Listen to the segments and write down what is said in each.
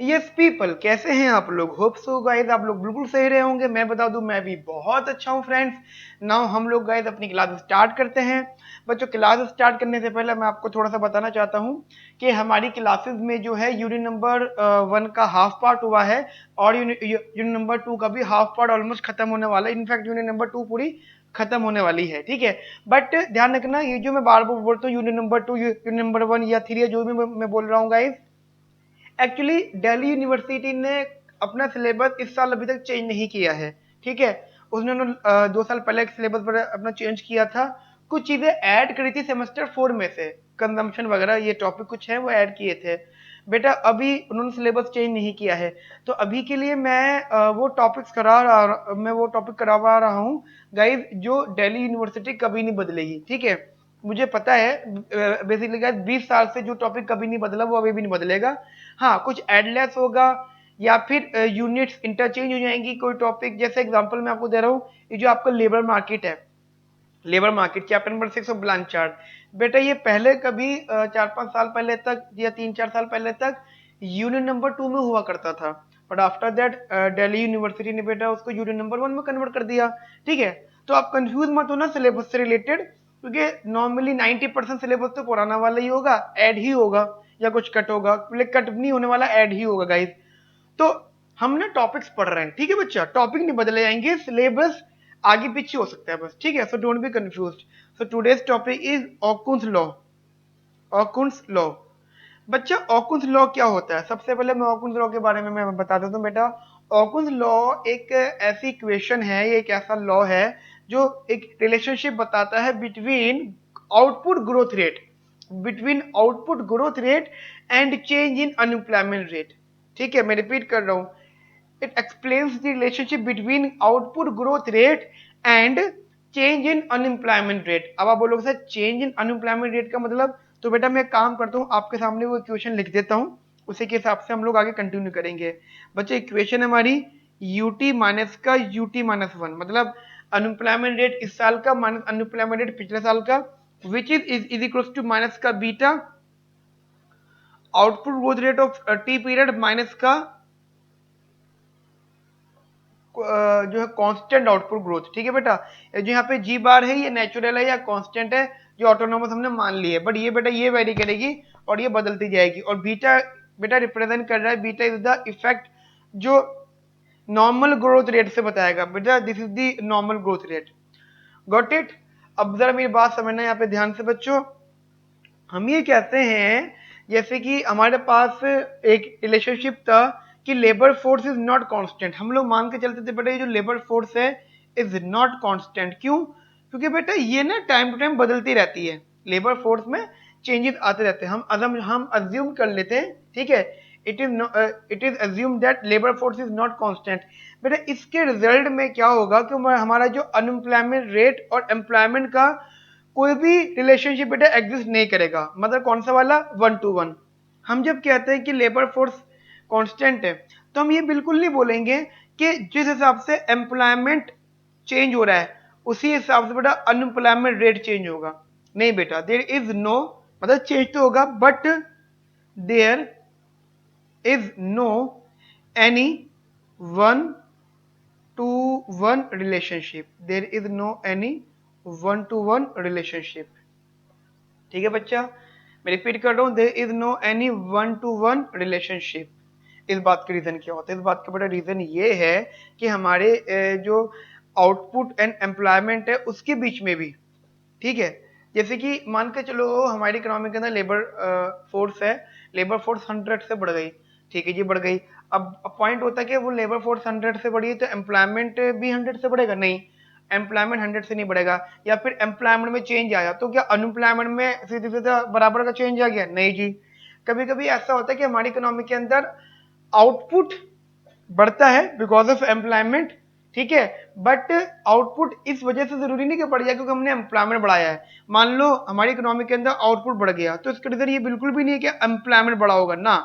Yes people, कैसे हैं आप लोग? होप सो गाइस आप लोग बिल्कुल सही रहे होंगे। मैं बता दूं मैं भी बहुत अच्छा हूं फ्रेंड्स। नाउ हम लोग गाइस अपनी क्लास स्टार्ट करते हैं। बच्चों, क्लास स्टार्ट करने से पहले मैं आपको थोड़ा सा बताना चाहता हूं कि हमारी क्लासेस में जो है यूनिट नंबर 1 का हाफ पार्ट हुआ है और यूनिट नंबर 2 का भी हाफ पार्ट ऑलमोस्ट खत्म होने वाला है। इनफैक्ट यूनिट नंबर 2 पूरी खत्म होने वाली है, ठीक है। बट ध्यान रखना, ये जो मैं बार बार बोलता हूँ यूनिट नंबर 2, यूनिट नंबर 1 या 3 या जो भी मैं बोल रहा हूँ गाइस, एक्चुअली दिल्ली यूनिवर्सिटी ने अपना सिलेबस इस साल अभी तक चेंज नहीं किया है, ठीक है। उसने 2 साल पहले सिलेबस पर अपना चेंज किया था। कुछ चीजें ऐड करी थी सेमेस्टर 4 में से, कंजम्पशन वगैरह ये टॉपिक कुछ है वो ऐड किए थे। बेटा अभी उन्होंने सिलेबस चेंज नहीं किया है, तो अभी के लिए मैं वो टॉपिक करवा रहा हूँ गाइज, जो दिल्ली यूनिवर्सिटी कभी नहीं बदलेगी, ठीक है। मुझे पता है बेसिकली गाइस 20 साल से जो टॉपिक कभी नहीं बदला वो अभी भी नहीं बदलेगा। हाँ, कुछ एडलेस होगा या फिर यूनिट्स इंटरचेंज हो जाएंगी कोई टॉपिक। जैसे एग्जांपल मैं आपको दे रहा हूँ, ये जो आपका लेबर मार्केट है, labour market chapter number 6 of Blanchard, बेटा ये पहले कभी 4-5 साल पहले तक या 3-4 साल पहले तक यूनिट नंबर 2 में हुआ करता था। But after that Delhi university ने बेटा उसको यूनिट नंबर 1 में कन्वर्ट कर दिया, ठीक है। तो आप कंफ्यूज मत होना सिलेबस से रिलेटेड, क्योंकि नॉर्मली 90% सिलेबस तो पुराना वाला ही होगा, ऐड ही होगा या कुछ कट होगा, कट नहीं होने वाला, ऐड ही होगा गाइस। तो हम ना टॉपिक्स पढ़ रहे हैं, ठीक है बच्चा, टॉपिक नहीं बदले जाएंगे, सिलेबस आगे पीछे हो सकता है बस, ठीक है। So don't be confused. So today's topic is Okun's law. Okun's law, बच्चा ऑकुन्स लॉ क्या होता है? सबसे पहले मैं ऑकुन्स लॉ के बारे में मैं बता देता हूँ बेटा। ऑकुन्स लॉ एक ऐसी इक्वेशन है, ये एक ऐसा लॉ है जो एक रिलेशनशिप बताता है between output growth rate, and change in unemployment rate, ठीक है। मैं रिपीट कर रहा हूँ, it explains the relationship between output growth rate and change in unemployment rate। अब आप बोलोगे sir change in unemployment rate का मतलब, तो बेटा मैं एक काम करता हूँ, आपके सामने वो इक्वेशन लिख देता हूँ, उसी के हिसाब से हम लोग आगे कंटिन्यू करेंगे। बच्चे इक्वेशन हमारी यूटी माइनस का यूटी माइनस 1, मतलब अनएम्प्लॉयमेंट रेट इस साल का माइनस अनएम्प्लॉयमेंट रेट पिछले साल का, which is equal to minus का beta output growth rate of T period minus का जो है कांस्टेंट आउटपुट ग्रोथ, ठीक है बेटा। जो यहाँ पे जी बार है ये नेचुरल है या कांस्टेंट है, जो ऑटोनोमस हमने मान ली है, बट ये बेटा ये वेरी करेगी और ये बदलती जाएगी। और बीटा बेटा रिप्रेजेंट कर रहा है, बीटा इज द इफेक्ट जो नॉर्मल ग्रोथ रेट से बताएगा बेटा, this is the normal growth rate. Got it? अब जरा मेरी बात समझना यहाँ पे ध्यान से बच्चों। हम ये कहते हैं जैसे कि हमारे पास एक रिलेशनशिप था कि labour force is not constant. हम लोग मान के चलते थे बेटा ये जो लेबर फोर्स है इज नॉट कांस्टेंट। क्यों? क्योंकि बेटा ये ना टाइम टू टाइम बदलती रहती है, लेबर फोर्स में चेंजेस आते रहते हैं। हम अज्यूम कर लेते हैं, ठीक है, it is assume that labour force is not constant. बेटा इसके रिजल्ट में क्या होगा कि हमारा जो अनएम्प्लॉयमेंट रेट और एम्प्लॉयमेंट का कोई भी रिलेशनशिप बेटा एग्जिस्ट नहीं करेगा। मतलब कौन सा वाला? 1 to 1। हम जब कहते हैं कि लेबर फोर्स कांस्टेंट है, तो हम ये बिल्कुल नहीं बोलेंगे कि जिस हिसाब से एम्प्लॉयमेंट चेंज हो रहा है उसी हिसाब से बेटा अनएम्प्लॉयमेंट रेट चेंज होगा। नहीं बेटा, देयर इज नो, मतलब चेंज तो होगा but there is no any 1 to 1 relationship, there is no any 1 to 1 relationship, ठीक है बच्चा। मैं रिपीट कर रहा हूं, there is no any 1 to 1 relationship. इस बात का रीजन क्या होता है? इस बात का बड़ा रीजन ये है कि हमारे जो आउटपुट एंड एम्प्लॉयमेंट है उसके बीच में भी, ठीक है। जैसे कि मान के चलो हमारी इकोनॉमी के अंदर लेबर फोर्स है, लेबर फोर्स 100 से बढ़ गई, ठीक है जी, बढ़ गई। अब पॉइंट होता है कि वो लेबर फोर्स 100 से बढ़ी तो एम्प्लॉयमेंट भी 100 से बढ़ेगा? नहीं, एम्प्लॉयमेंट 100 से नहीं बढ़ेगा। या फिर एम्प्लॉयमेंट में चेंज आया तो क्या अनएम्प्लॉयमेंट में सीधे सीधा बराबर का चेंज आ गया? नहीं जी। कभी कभी ऐसा होता है कि हमारी इकोनॉमी के अंदर आउटपुट बढ़ता है बिकॉज ऑफ एम्प्लॉयमेंट, ठीक है, बट आउटपुट इस वजह से जरूरी नहीं कि बढ़ जाए क्योंकि हमने एम्प्लॉयमेंट बढ़ाया है। मान लो हमारी इकोनॉमी के अंदर आउटपुट बढ़ गया तो इसका रीजन ये बिल्कुल भी नहीं है कि एम्प्लॉयमेंट बढ़ा होगा ना।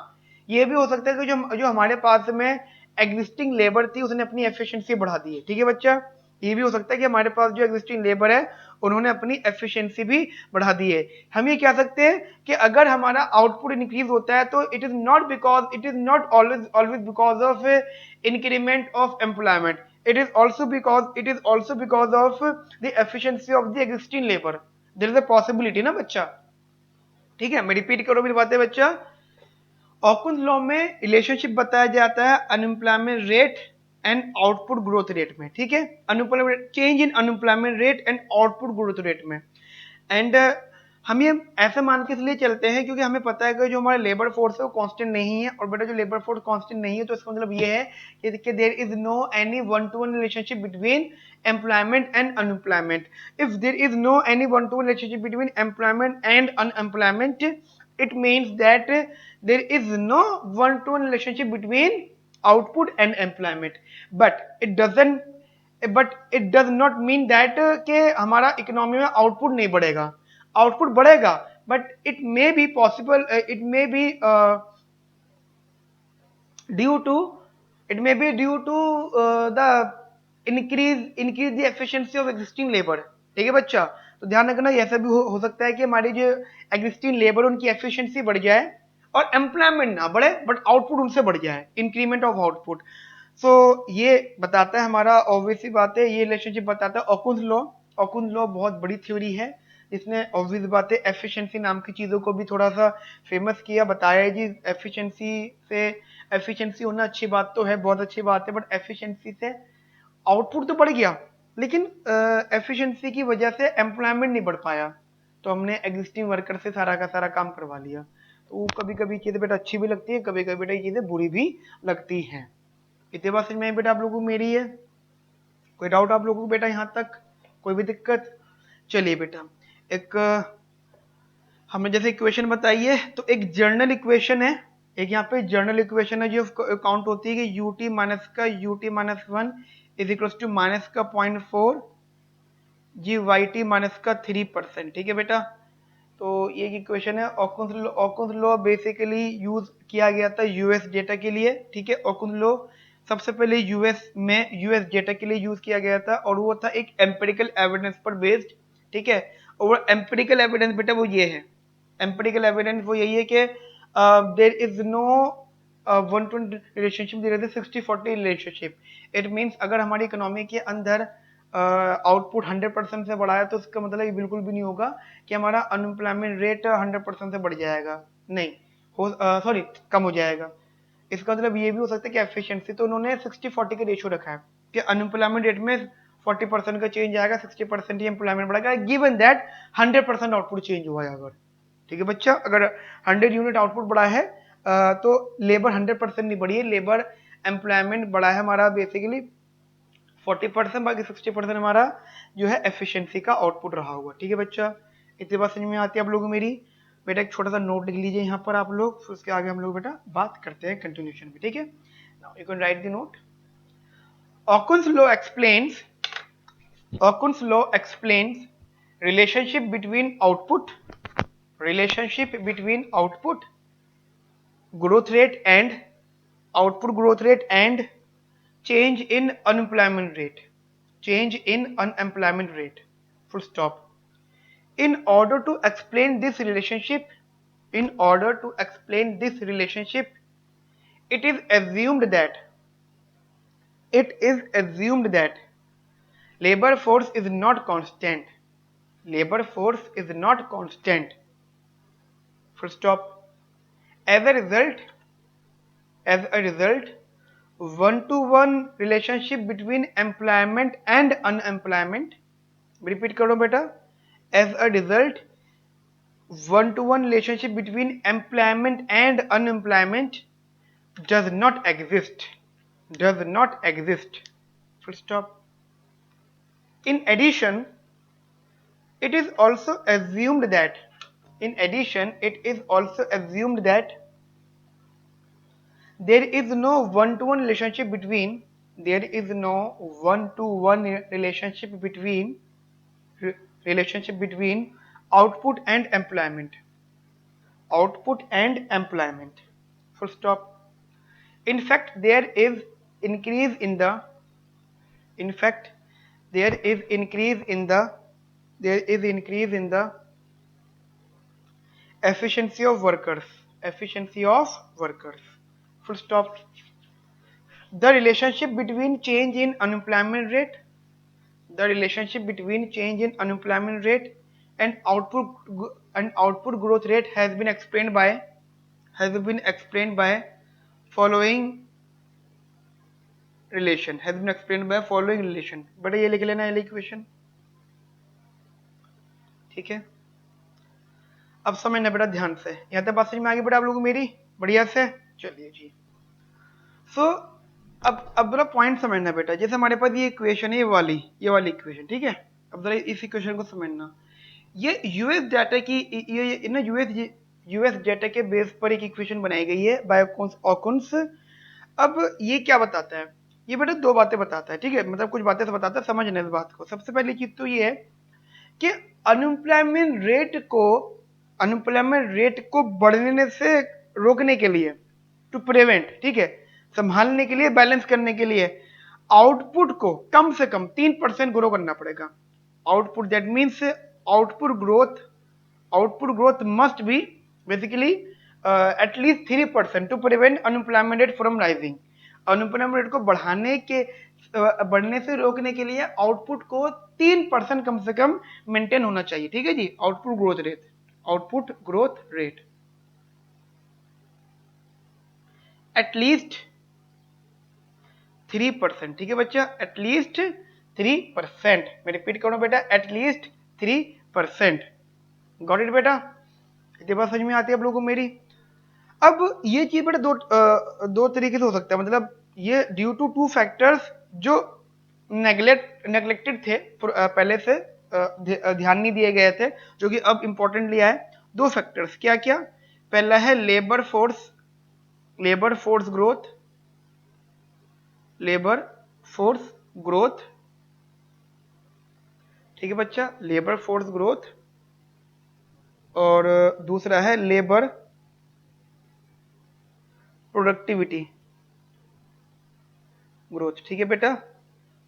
ये भी हो सकता है कि जो हमारे पास में एग्जिस्टिंग लेबर थी उसने अपनी एफिशिएंसी बढ़ा दी है, ठीक है बच्चा। ये भी हो सकता है कि हमारे पास जो एग्जिस्टिंग लेबर है उन्होंने अपनी एफिशिएंसी भी बढ़ा दी है। हम ये कह सकते हैं कि अगर हमारा आउटपुट इंक्रीज होता है तो it is not always because of increment of employment, it is also because of the efficiency of the existing labor. there is a possibility ना बच्चा, ठीक है। मैं रिपीट करो मेरी बातें बच्चा। ऑकुन्स लॉ में रिलेशनशिप बताया जाता है unemployment rate and output growth rate में, ठीक है। Unemployment change in unemployment rate and output growth rate में। एंड हम ये ऐसे मान के इसलिए चलते हैं क्योंकि हमें पता है कि जो हमारा लेबर फोर्स है वो कांस्टेंट नहीं है, और बेटा जो लेबर फोर्स कांस्टेंट नहीं है तो इसका मतलब ये है कि there is no any one to one relationship between employment and unemployment. If there is no any one to one relationship between employment and unemployment, it means that there is no one to one relationship between output and employment, but it does not mean that कि हमारा economy में output नहीं बढ़ेगा। Output बढ़ेगा but it may be possible, it may be due to the increase the efficiency of existing labor, ठीक है बच्चा। तो ध्यान रखना ऐसा भी हो सकता है कि हमारी जो एग्जिस्टिंग लेबर उनकी एफिशिएंसी बढ़ जाए और एम्प्लॉयमेंट ना बढ़े बट आउटपुट उनसे बढ़ जाए, इंक्रीमेंट ऑफ आउटपुट। सो ये बताता है हमारा, ऑब्वियस सी बात है, ये रिलेशनशिप बताता है ऑकुन्स लॉ। ऑकुन्स लॉ बहुत बड़ी थ्योरी है, इसने ऑब्वियस बात है एफिशिएंसी नाम की चीजों को भी थोड़ा सा फेमस किया, बताया जी एफिशिएंसी होना अच्छी बात तो है, बहुत अच्छी बात है, बट एफिशिएंसी से आउटपुट तो बढ़ गया लेकिन एफिशिएंसी की वजह से एम्प्लॉयमेंट नहीं बढ़ पाया, तो हमने एग्जिस्टिंग वर्कर से सारा का सारा काम करवा लिया। तो कभी कभी चीजें बेटा अच्छी भी लगती है, कभी कभी बेटा ये चीजें बुरी भी लगती हैं। इतनी बात समझ में आई बेटा आप लोगों को मेरी है? कोई डाउट आप लोगों को बेटा यहाँ तक, कोई भी दिक्कत? चलिए बेटा एक हमने जैसे इक्वेशन बताई है तो एक जर्नल इक्वेशन है, एक यहाँ पे जर्नल इक्वेशन है जो काउंट होती है कि ut minus one is equal to minus का 0.4 जी वाई टी माइनस का 3%, ठीक है बेटा। तो ये इक्वेशन है। ऑकुन्स लॉ बेसिकली यूज किया गया था यूएस डेटा के लिए, ठीक है। ऑकुन्स लॉ सबसे पहले यूएस डेटा के लिए यूज किया गया था और वो था एक एम्पिरिकल एविडेंस पर बेस्ड, ठीक है। और एम्पिरिकल एविडेंस बेटा वो ये है, एम्पिरिकल एविडेंस वो यही है कि there is no one to relationship, there is 60-40 रिलेशनशिप। इट मींस अगर हमारी इकोनॉमी के अंदर आउटपुट 100% से बढ़ा है तो इसका मतलब ये बिल्कुल भी नहीं होगा कि हमारा अनएम्प्लॉयमेंट रेट 100% से बढ़ जाएगा, नहीं हो, सॉरी कम हो जाएगा। इसका मतलब ये भी हो सकता है कि एफिशिएंसी, तो उन्होंने 60-40 का रेशियो रखा है कि अनएम्प्लॉयमेंट रेट में 40% का चेंज आएगा, 60% ही एम्प्लॉयमेंट बढ़ेगा, गिवन दैट 100% आउटपुट चेंज हुआ है अगर, ठीक है बच्चा। अगर 100 यूनिट आउटपुट बढ़ा है तो लेबर 100% नहीं बढ़ी है, लेबर एम्प्लॉयमेंट बढ़ा है हमारा बेसिकली 40%, बाकी 60% हमारा जो है एफिशिएंसी का आउटपुट रहा होगा, ठीक है बच्चा। इतनी बात समझ में आती है आप लोगों को मेरी? बेटा एक छोटा सा नोट लिख लीजिए यहाँ पर आप लोग, फिर उसके आगे हम लोग बेटा बात करते हैं कंटिन्यूशन में, ठीक है। Now you can write the note. Okun's law explains relationship between output growth rate and output growth rate and change in unemployment rate, full stop. In order to explain this relationship, it is assumed that labor force is not constant, full stop. As a result, one-to-one relationship between employment and unemployment, repeat करो बेटा, as a result one-to-one relationship between employment and unemployment does not exist, full stop. In addition, it is also assumed that there is no one-to-one relationship between output and employment, full stop. In fact there is increase in the there is increase in the efficiency of workers, efficiency of workers, full stop. The relationship between change in unemployment rate, the relationship between change in unemployment rate and output growth rate has been explained by following relation. बेटा ये लिख लेना ये equation, ठीक है। अब समझना बेटा ध्यान से, यहाँ तक बात समझ में आ गई बेटा आप लोगों को मेरी बढ़िया से। चलिए जी, सो अब जरा पॉइंट समझना बेटा, जैसे हमारे पास ये इक्वेशन है, ये वाली इक्वेशन, ठीक है। अब जरा इस इक्वेशन को समझना, ये यूएस डाटा की ये ना यूएस डाटा के बेस पर एक इक्वेशन बनाई गई है बाय ऑकुन्स। अब ये क्या बताता है, ये बेटा दो बातें बताता है, ठीक है, मतलब कुछ बातें से बताता है, समझना इस बात को। सबसे पहली चीज तो ये है कि अनएम्प्लॉयमेंट रेट को बढ़ने से रोकने के लिए, टू प्रिवेंट, ठीक है, संभालने के लिए, बैलेंस करने के लिए आउटपुट को कम से कम 3% ग्रो करना पड़ेगा। Output that means output growth must be basically at least 3% to prevent unemployment rate from rising. Unemployment rate को बढ़ने से रोकने के लिए आउटपुट को 3% कम से कम मेंटेन होना चाहिए, ठीक है जी। आउटपुट ग्रोथ रेट एटलीस्ट 3%, ठीक है बच्चा, एटलीस्ट 3%। मैं रिपीट करूं बेटा, एटलीस्ट 3%। गॉट इट बेटा, इतनी बात समझ में आती है आप लोगों को मेरी। अब ये चीज बेटा दो तरीके से हो सकता है, मतलब ये ड्यू टू टू फैक्टर्स जो नेग्लेक्टेड थे पहले से, ध्यान नहीं दिए गए थे, जो कि अब इंपॉर्टेंट लिया है। दो फैक्टर्स क्या क्या, पहला है लेबर फोर्स ग्रोथ, ठीक है बच्चा, लेबर फोर्स ग्रोथ, और दूसरा है लेबर प्रोडक्टिविटी ग्रोथ, ठीक है बेटा।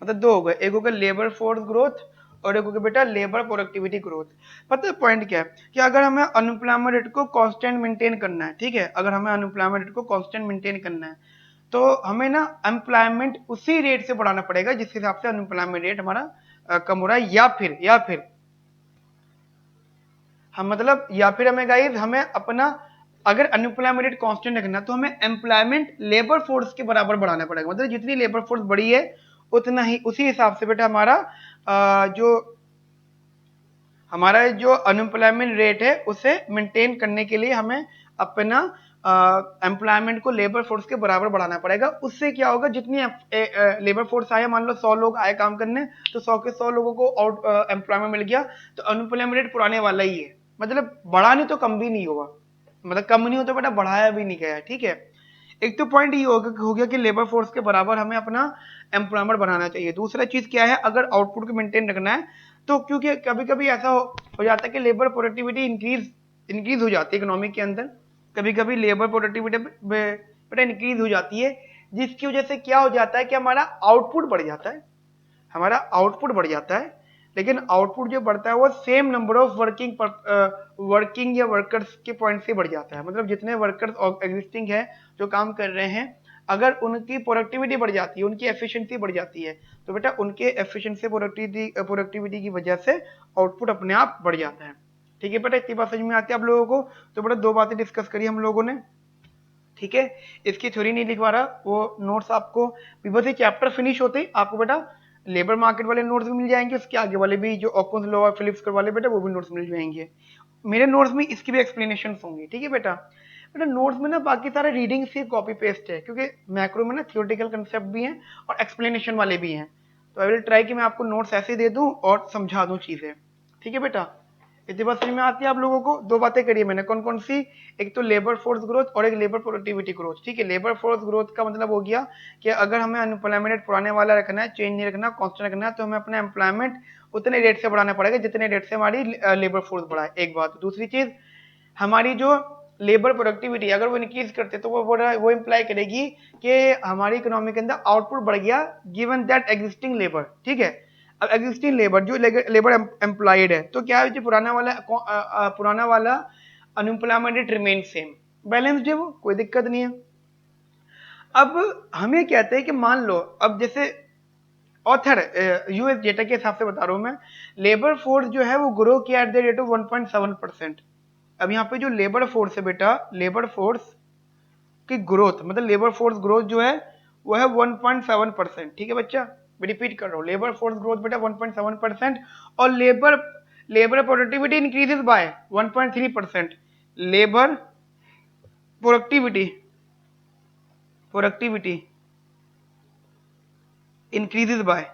मतलब दो हो गए, एक हो गया लेबर फोर्स ग्रोथ और एक हो गया बेटा लेबर प्रोडक्टिविटी ग्रोथ। पता है पॉइंट क्या है कि अगर हमें अनएम्प्लॉयमेंट रेट को कांस्टेंट मेंटेन करना है, ठीक है, अगर हमें अनएम्प्लॉयमेंट रेट को कांस्टेंट मेंटेन करना है, तो हमें ना एम्प्लॉयमेंट उसी रेट से बढ़ाना पड़ेगा जिस हिसाब से अनएम्प्लॉयमेंट रेट हमारा कम हो रहा है, या फिर हमें गाइस हमें अपना, अगर अनएम्प्लॉयमेंट रेट कांस्टेंट रखना तो हमें एम्प्लॉयमेंट लेबर फोर्स के बराबर बढ़ाना पड़ेगा। मतलब जितनी लेबर फोर्स बढ़ी है उतना ही, उसी हिसाब से बेटा हमारा जो अनएम्प्लॉयमेंट रेट है उसे मेंटेन करने के लिए हमें अपना एम्प्लॉयमेंट को लेबर फोर्स के बराबर बढ़ाना पड़ेगा। उससे क्या होगा, जितनी लेबर फोर्स आए, मान लो 100 लोग आए काम करने, तो 100 के 100 लोगों को एम्प्लॉयमेंट मिल गया, तो अनएम्प्लॉयमेंट रेट पुराने वाला ही है, मतलब बढ़ा नहीं तो कम भी नहीं होगा, मतलब कम नहीं हो तो बेटा बढ़ाया भी नहीं गया, ठीक है। एक तो पॉइंट ये हो गया कि लेबर फोर्स के बराबर हमें अपना एम्प्लॉयमेंट बनाना चाहिए। दूसरा चीज क्या है, अगर आउटपुट को मेंटेन रखना है, तो क्योंकि कभी कभी ऐसा हो जाता है कि लेबर प्रोडक्टिविटी इंक्रीज हो जाती है इकोनॉमी के अंदर, कभी कभी लेबर प्रोडक्टिविटी बेटा इंक्रीज हो जाती है, जिसकी वजह से क्या हो जाता है कि हमारा आउटपुट बढ़ जाता है, लेकिन आउटपुट जो बढ़ता है वो सेम नंबर ऑफ वर्किंग या वर्कर्स के पॉइंट से बढ़ जाता है। मतलब जितने वर्कर्स एग्जिस्टिंग है जो काम कर रहे हैं, अगर उनकी प्रोडक्टिविटी बढ़ जाती है, उनकी एफिशिएंसी बढ़ जाती है, तो बेटा उनके एफिशिएंसी प्रोडक्टिविटी की वजह से आउटपुट अपने आप बढ़ जाता है, ठीक है बेटा। इतनी बात समझ में आती है आप लोगों को। तो बेटा दो बातें डिस्कस करी हम लोगों ने, ठीक है। इसकी थ्योरी नहीं लिखवा रहा, वो नोट्स आपको बस ये चैप्टर फिनिश होते ही आपको बेटा लेबर मार्केट वाले नोट्स भी मिल जाएंगे, उसके आगे वाले भी जो ऑकुन्स लॉ और फिलिप्स कर्व वाले बेटा वो भी नोट्स मिल जाएंगे। मेरे नोट्स में इसकी भी एक्सप्लेनेशन होंगी, ठीक है बेटा। बेटा नोट्स में ना बाकी सारे रीडिंग से कॉपी पेस्ट है, क्योंकि मैक्रो में ना थियोरेटिकल कंसेप्ट भी हैं और एक्सप्लेनेशन वाले भी हैं, तो आई विल ट्राई कि मैं आपको नोट्स ऐसे दे दूं और समझा दूं चीजें, ठीक है बेटा। इतनी बात समझ में आती है आप लोगों को। दो बातें करी मैंने, कौन कौन सी, एक तो लेबर फोर्स ग्रोथ और एक लेबर प्रोडक्टिविटी ग्रोथ, ठीक है। लेबर फोर्स ग्रोथ का मतलब हो गया कि अगर हमें अनएम्प्लॉयमेंट रेट पुराने वाला रखना है, चेंज नहीं रखना, कांस्टेंट रखना है, तो हमें अपना एम्प्लॉयमेंट उतने रेट से बढ़ाना पड़ेगा जितने रेट से हमारी लेबर फोर्स बढ़ाए, एक बात। दूसरी चीज, हमारी जो लेबर प्रोडक्टिविटी अगर वो इंक्रीज करते तो वो इंप्लाई करेगी कि हमारी इकोनॉमी के अंदर आउटपुट बढ़ गया गिवन दैट एग्जिस्टिंग लेबर, ठीक है। अब एग्जिस्टिंग लेबर, जो लेबर एम्प्लॉयड है, तो क्या है जो पुराना वाला unemployment rate remain same, balanced है वो, कोई दिक्कत नहीं है। अब हमें कहते हैं कि मान लो, अब जैसे ऑथर यूएस डेटा के हिसाब से बता रहा हूं मैं, लेबर फोर्स जो है वो ग्रो किया एट द रेट ऑफ 1.7%। अब यहाँ पे जो लेबर फोर्स है बेटा, लेबर फोर्स की ग्रोथ, मतलब लेबर फोर्स ग्रोथ जो है वो है 1.7%। ठीक है बच्चा, मैं रिपीट कर रहा हूँ, लेबर फोर्स ग्रोथ बेटा 1.7%, और labour labour productivity increases by 1.3%। Labour productivity productivity increases by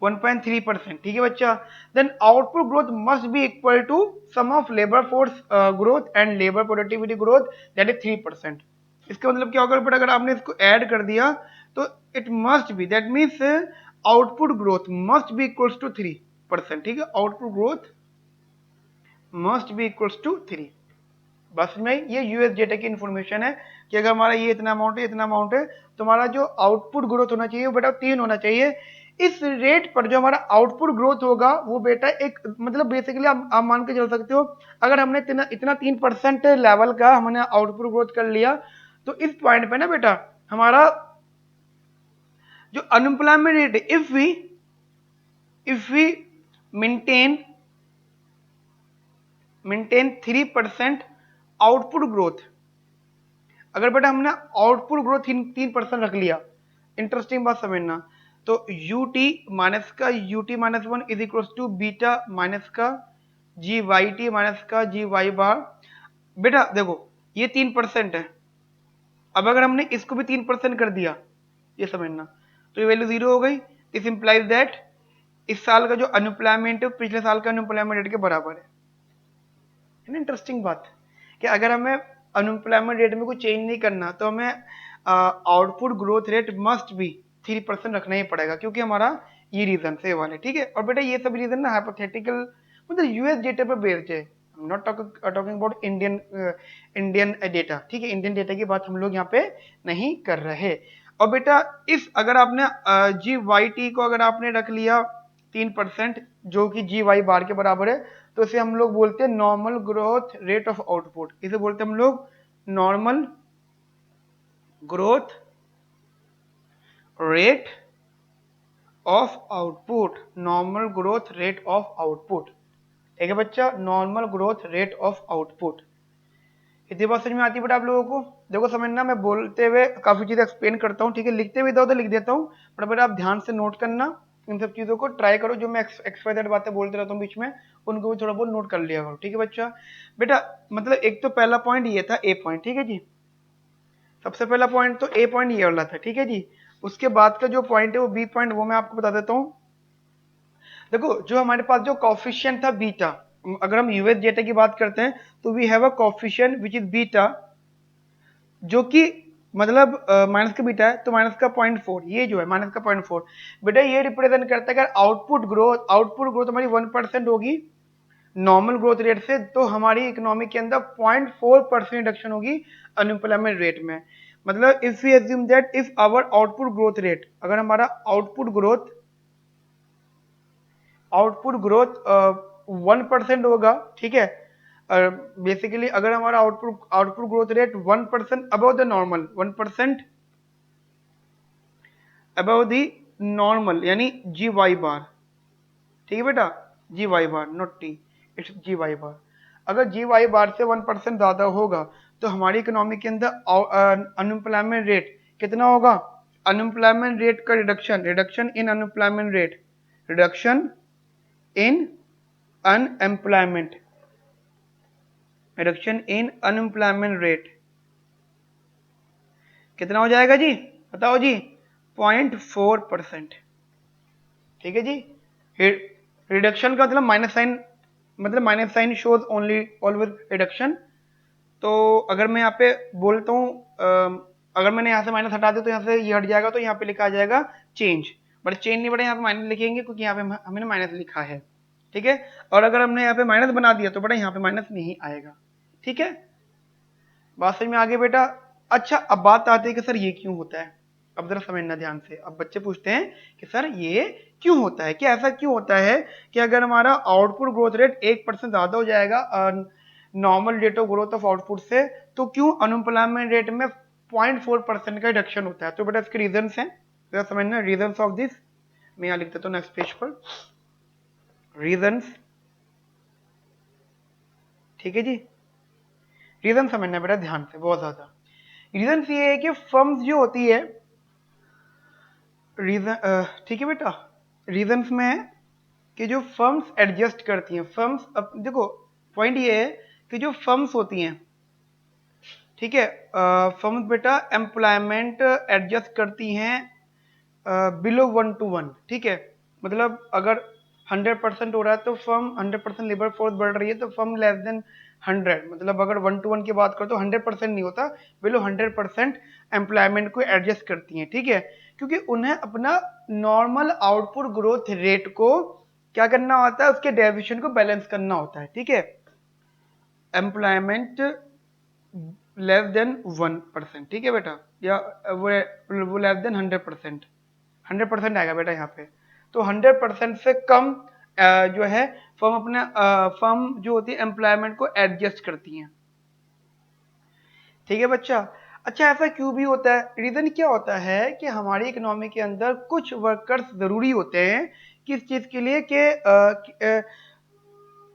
1.3%। ठीक है बच्चा, then output growth must be equal to sum of labour force growth and labour productivity growth, that is 3%। इसका मतलब क्या होगा, but अगर आपने इसको ऐड कर दिया तो it must be, that means output growth must be equals to 3%। ठीक है, output growth must be equals to 3। बस में ये यूएस डेटा की इन्फॉर्मेशन है कि अगर हमारा ये इतना अमाउंट है, इतना अमाउंट है, तो हमारा जो आउटपुट ग्रोथ होना चाहिए वो बेटा 3 होना चाहिए। इस रेट पर जो हमारा आउटपुट ग्रोथ होगा वो बेटा एक, मतलब बेसिकली आप मान के चल सकते हो, अगर हमने इतना 3% लेवल का हमने आउटपुट ग्रोथ कर लिया, तो इस पॉइंट पे ना बेटा हमारा जो अनएम्प्लॉयमेंट रेट है, if we maintain 3% output growth, अगर बेटा हमने आउटपुट ग्रोथ 3% रख लिया, इंटरेस्टिंग बात समझना, तो ut-1 is equal to beta minus का GYT माइनस का GY बार। बेटा देखो ये 3% है, अब अगर हमने इसको भी 3% कर दिया, ये समझना, तो ये वैल्यू 0 हो गई। दिस इंप्लाइज दैट इस साल का जो अनएम्प्लॉयमेंट है पिछले साल का अनएम्प्लॉयमेंट रेट के बराबर है ना। इंटरेस्टिंग बात कि अगर हमें अनएम्प्लॉयमेंट रेट में कुछ चेंज नहीं करना, तो हमें output growth rate must be 3% रखना ही पड़ेगा, क्योंकि हमारा ये रीजन से वाले। ठीक है, और बेटा ये सब रीजन ना हाइपोथेटिकल, मतलब यूएस डेटा पर बेस्ड है, not talking about Indian data. ठीक है, इंडियन डेटा की बात हम लोग यहाँ पे नहीं कर रहे। और बेटा इस अगर आपने GYT को अगर आपने रख लिया 3%, जो कि GY बार के बराबर है, तो इसे हम लोग बोलते हैं normal growth rate of output. इसे बोलते हैं हम लोग normal growth rate of output, normal growth rate of output. ठीक है बच्चा, normal growth rate of output. इतनी बात समझ में आती है बेटा आप लोगों को? देखो समझना, मैं बोलते हुए काफी चीजें एक्सप्लेन करता हूँ, ठीक है, लिखते हुए इधर उधर लिख देता हूँ, पर बेटा आप ध्यान से नोट करना, इन सब चीजों को ट्राई करो, जो मैं एक्सवाइजेड बातें बोलते रहता हूँ बीच में, उनको भी थोड़ा बहुत नोट कर लिया करो। ठीक है बच्चा, बेटा मतलब एक तो पहला पॉइंट ये था, ए पॉइंट। ठीक है जी, सबसे पहला पॉइंट तो ए पॉइंट ये वाला था। ठीक है जी, उसके बाद का जो पॉइंट है वो बी पॉइंट, वो मैं आपको बता देता हूँ। देखो जो हमारे पास जो कॉफिशिएंट था बीटा, अगर हम यूएस डेटा की बात करते हैं, तो we have a coefficient which is beta, जो कि मतलब माइनस का बीटा है, तो माइनस का 0.4, ये जो है माइनस का 0.4, बेटा ये रिप्रेजेंट करता है अगर आउटपुट ग्रोथ हमारी 1% होगी नॉर्मल ग्रोथ रेट से, तो हमारी इकोनॉमी के अंदर 0.4% रिडक्शन होगी अनएम्प्लॉयमेंट रेट में। मतलब if we assume that if our output growth rate, अगर हमारा आउटपुट ग्रोथ 1% होगा, ठीक है, बेसिकली अगर हमारा output growth rate 1% above the normal, 1% above the normal, यानी GY बार। ठीक है बेटा, GY bar not T, it's GY बार। अगर GY बार से 1% ज्यादा होगा, तो हमारी इकोनॉमी के अंदर अनएम्प्लॉयमेंट रेट कितना होगा, अनएम्प्लॉयमेंट रेट का reduction in unemployment rate, reduction in unemployment, reduction in unemployment rate कितना हो जाएगा जी, बताओ जी, 0.4%। ठीक है जी, रिडक्शन का मतलब माइनस साइन, मतलब minus sign shows only always reduction. तो अगर मैं यहाँ पे बोलता हूँ, अगर मैंने यहाँ से माइनस हटा दिया तो यहाँ से ये हट जाएगा, तो यहाँ पे लिखा आ जाएगा चेंज, बट चेंज नहीं, बड़ा यहाँ पे माइनस लिखेंगे क्योंकि यहाँ पे हमने माइनस लिखा है। ठीक है, और अगर हमने यहाँ पे माइनस बना दिया तो बड़ा यहाँ पे माइनस नहीं आएगा। ठीक है, बात समझ में आ गई बेटा? अच्छा अब बात आती है कि सर ये क्यों होता है। अब जरा समझना ध्यान से। अब बच्चे पूछते हैं कि सर ये क्यों होता है, कि ऐसा क्यों होता है कि अगर हमारा आउटपुट ग्रोथ रेट 1% ज्यादा हो जाएगा normal rate of growth of output से, तो क्यों अनएम्प्लॉयमेंट रेट में 0.4% का रिडक्शन होता है। तो बेटा इसके रीजन है, जरा समझना रीजन ऑफ दिस। मैं यहाँ लिख देता हूँ नेक्स्ट पेज पर, रीजंस। ठीक है जी, रीजन समझना बेटा ध्यान से बहुत ज्यादा। रीजन ये है कि फर्म्स जो होती है, रीजन ठीक है बेटा, रीजंस में है कि जो फर्म्स एडजस्ट करती हैं, फर्म्स अब देखो पॉइंट ये है कि जो फर्म्स होती हैं, ठीक है, फर्म्स बेटा एम्प्लॉयमेंट एडजस्ट करती हैं बिलो 1:1, ठीक है। मतलब अगर 100% हो रहा है तो फर्म 100% लेबर फोर्स बढ़ रही है तो फर्म लेस देन 100, मतलब अगर 1:1 की बात करो तो 100% नहीं होता, बिलो 100% एम्प्लॉयमेंट को एडजस्ट करती हैं, ठीक है। क्योंकि उन्हें अपना नॉर्मल आउटपुट ग्रोथ रेट को क्या करना होता है, उसके डेविएशन को बैलेंस करना होता है, ठीक है। एम्प्लॉयमेंट लेस देन 1%, ठीक है बेटा, या वो लेस देन 100%, 100% आएगा बेटा यहाँ पे। तो 100% से कम जो है फर्म अपने फर्म जो होती है एम्प्लॉयमेंट को एडजस्ट करती हैं, ठीक है बच्चा। अच्छा ऐसा क्यों भी होता है, रीजन क्या होता है कि हमारी इकोनॉमी के अंदर कुछ वर्कर्स जरूरी होते हैं किस चीज के लिए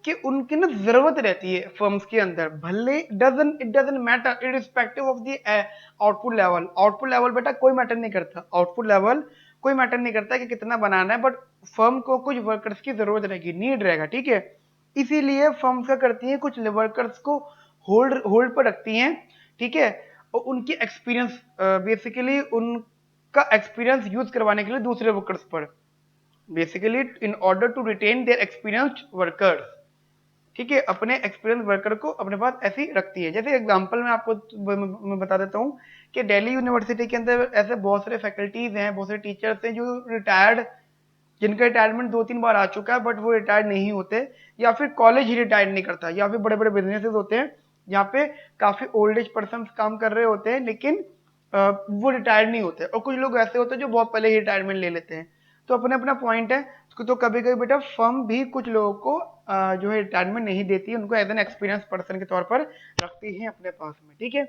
कि उनकी ना जरूरत रहती है फर्म्स के अंदर, भले it doesn't matter irrespective of the output level. Output level बेटा कोई मैटर नहीं करता, आउटपुट लेवल कोई मैटर नहीं करता कि कितना बनाना है, बट फर्म को कुछ वर्कर्स की जरूरत रहेगी, नीड रहेगा, ठीक है। इसीलिए फर्म्स क्या करती है, कुछ वर्कर्स को होल्ड पर रखती हैं, ठीक है, और उनकी एक्सपीरियंस बेसिकली उनका एक्सपीरियंस यूज करवाने के लिए दूसरे वर्कर्स पर, basically in order to retain their experienced workers, ठीक है, अपने एक्सपीरियंस वर्कर को अपने पास ऐसी रखती है। जैसे एग्जांपल मैं आपको मैं बता देता हूँ कि दिल्ली यूनिवर्सिटी के अंदर ऐसे बहुत सारे फैकल्टीज हैं, बहुत सारे टीचर्स हैं जो रिटायर्ड, जिनका रिटायरमेंट 2-3 बार आ चुका है बट वो रिटायर्ड नहीं होते, या फिर कॉलेज ही रिटायर्ड नहीं करता, या फिर बड़े बड़े बिजनेसेस होते हैं जहाँ पे काफी ओल्ड एज पर्सन काम कर रहे होते हैं लेकिन वो रिटायर्ड नहीं होते, और कुछ लोग ऐसे होते हैं जो बहुत पहले ही रिटायरमेंट ले लेते हैं। तो अपना अपना पॉइंट है। तो कभी कभी बेटा फर्म भी कुछ लोगों को जो है रिटायरमेंट नहीं देती है, उनको एज एन एक्सपीरियंस पर्सन के तौर पर रखती है अपने पास में, ठीक है।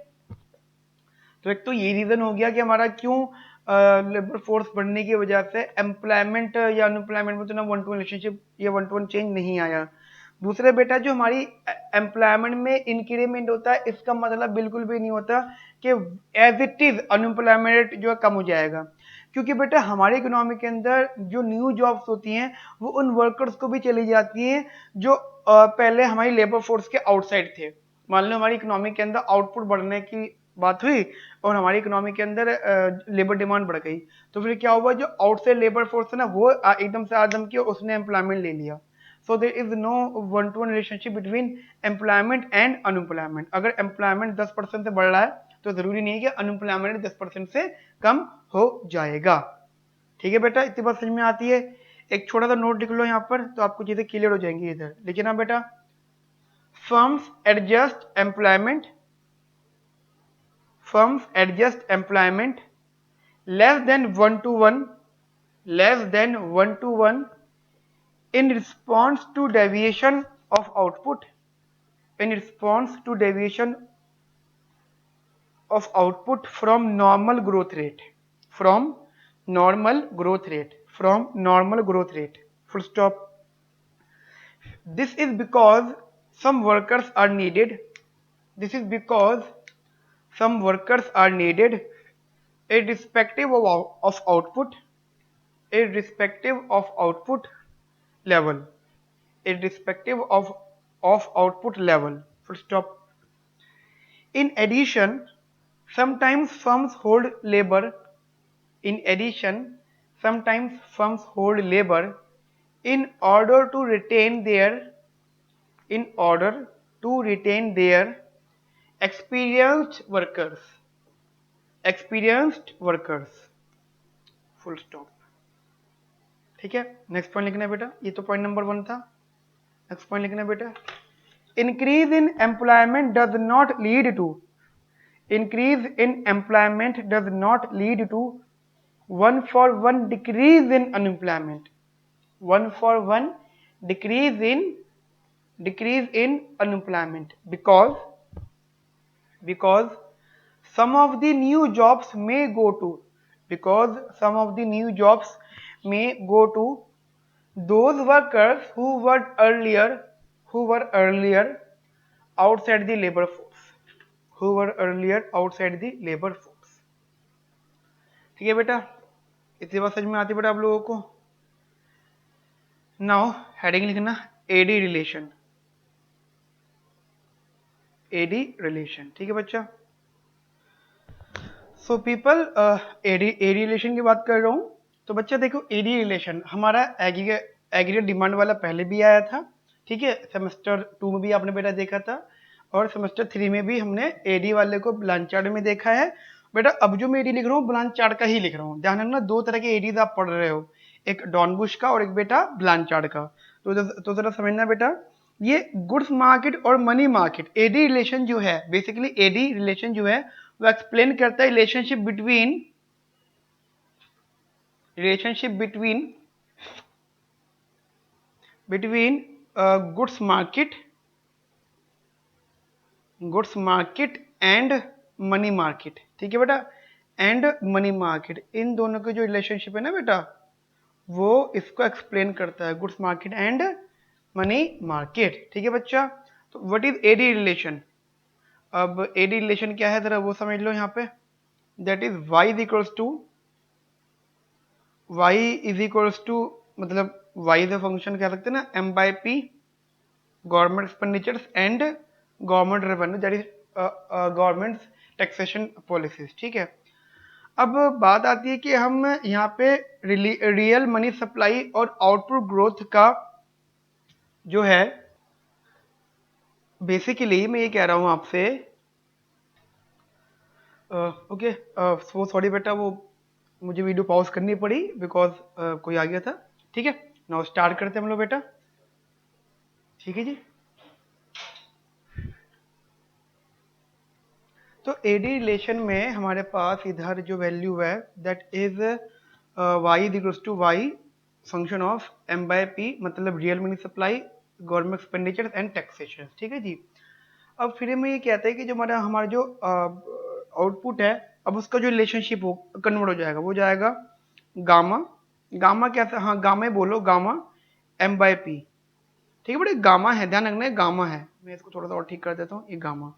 तो एक तो ये रीजन हो गया कि हमारा क्यों लेबर फोर्स बढ़ने की वजह से एम्प्लॉयमेंट या अनएम्प्लॉयमेंट में तो ना 1:1 रिलेशनशिप या 1:1 चेंज नहीं आया। दूसरे बेटा जो हमारी एम्प्लॉयमेंट में इंक्रीमेंट होता है, इसका मतलब बिल्कुल भी नहीं होता कि as it is unemployment rate जो है कम हो जाएगा, क्योंकि बेटा हमारी इकोनॉमी के अंदर जो न्यू जॉब्स होती हैं वो उन वर्कर्स को भी चली जाती हैं जो पहले हमारी लेबर फोर्स के आउटसाइड थे। मान लो हमारी इकोनॉमी के अंदर आउटपुट बढ़ने की बात हुई और हमारी इकोनॉमी के अंदर लेबर डिमांड बढ़ गई, तो फिर क्या हुआ, जो आउटसाइड लेबर फोर्स है ना वो एकदम से आदम की उसने एम्प्लॉयमेंट ले लिया। So there is no 1:1 relationship between employment and unemployment. अगर एम्प्लॉयमेंट 10% से बढ़ रहा है तो जरूरी नहीं है कि अनएम्प्लॉयमेंट 10% से कम हो जाएगा, ठीक है बेटा। इतनी बात समझ में आती है। एक छोटा सा नोट लिख लो यहाँ पर तो आपको चीजें क्लियर हो जाएंगी। इधर लिखिए ना बेटा, firms adjust employment, firms adjust employment less than 1:1, less than 1:1 in response to deviation of output, in response to deviation of output from normal growth rate, from normal growth rate, from normal growth rate, full stop. This is because some workers are needed, this is because some workers are needed irrespective of output, irrespective of output level, irrespective of output level, full stop. In addition, sometimes firms hold labor, in addition, sometimes firms hold labor in order to retain their, in order to retain their experienced workers, experienced workers, full stop। ठीक है, next point लिखना है बेटा, ये तो point number 1 था। Next point लिखना है बेटा, increase in employment does not lead to, increase in employment does not lead to 1 for 1 decrease in unemployment, 1 for 1 decrease in unemployment, because some of the new jobs may go to, because some of the new jobs may go to those workers who were earlier outside the labor force, who were earlier outside the labor force। ठीक है बेटा, इतनी बात समझ में आती है बेटा आप लोगों को। नाउ हेडिंग लिखना एडी रिलेशन, एडी रिलेशन। ठीक है बच्चा। सो पीपल, एडी रिलेशन की बात कर रहा हूँ। तो बच्चा देखो, एडी रिलेशन हमारा एग्रीगेट डिमांड वाला पहले भी आया था, ठीक है, सेमेस्टर 2 में भी आपने बेटा देखा था, और सेमेस्टर 3 में भी हमने एडी वाले को ब्लांचार्ड में देखा है। बेटा अब जो मैं एडी लिख रहा हूँ ब्लांचार्ड का ही लिख रहा हूँ, ध्यान रखना, दो तरह के एडीज आप पढ़ रहे हो, एक डॉनबुश का और एक बेटा ब्लांचार्ड का। तो जरा समझना बेटा, ये गुड्स मार्केट और मनी मार्केट, एडी रिलेशन जो है, बेसिकली एडी रिलेशन जो है वो एक्सप्लेन करता है relationship between goods market and money market. ठीक है बेटा, एंड मनी मार्केट, इन दोनों के जो रिलेशनशिप है ना बेटा, वो इसको एक्सप्लेन करता है, goods market and money market. ठीक है बच्चा। तो व्हाट इज एडी रिलेशन? अब एडी रिलेशन क्या है जरा वो समझ लो यहाँ पे। That is y is equals to मतलब y इज अ फंक्शन कह सकते हैं ना, m/p government expenditures and government revenue, that is government taxation policies. ठीक है। अब बात आती है कि हम यहाँ पे रियल मनी सप्लाई और आउटपुट ग्रोथ का जो है, बेसिकली मैं ये कह रहा हूँ आपसे, ओके वो सॉरी बेटा, वो मुझे वीडियो पॉज करनी पड़ी बिकॉज कोई आ गया था। ठीक है, नाउ स्टार्ट करते हैं हम लोग बेटा। ठीक है जी। तो एडी रिलेशन में हमारे पास इधर जो वैल्यू है that is Y is equals to Y function of m/p, मतलब real money supply, government expenditure and taxation. ठीक है जी। अब फिर में ये कहते हैं कि जो हमारा जो आउटपुट है, अब उसका जो रिलेशनशिप हो कन्वर्ट हो जाएगा, वो जाएगा गामा, गामा कैसा, हाँ गामा ही बोलो, गामा m/p। ठीक है बेटा, गामा है, ध्यान रखना है गामा है, मैं इसको थोड़ा सा और ठीक कर देता हूँ, ये गामा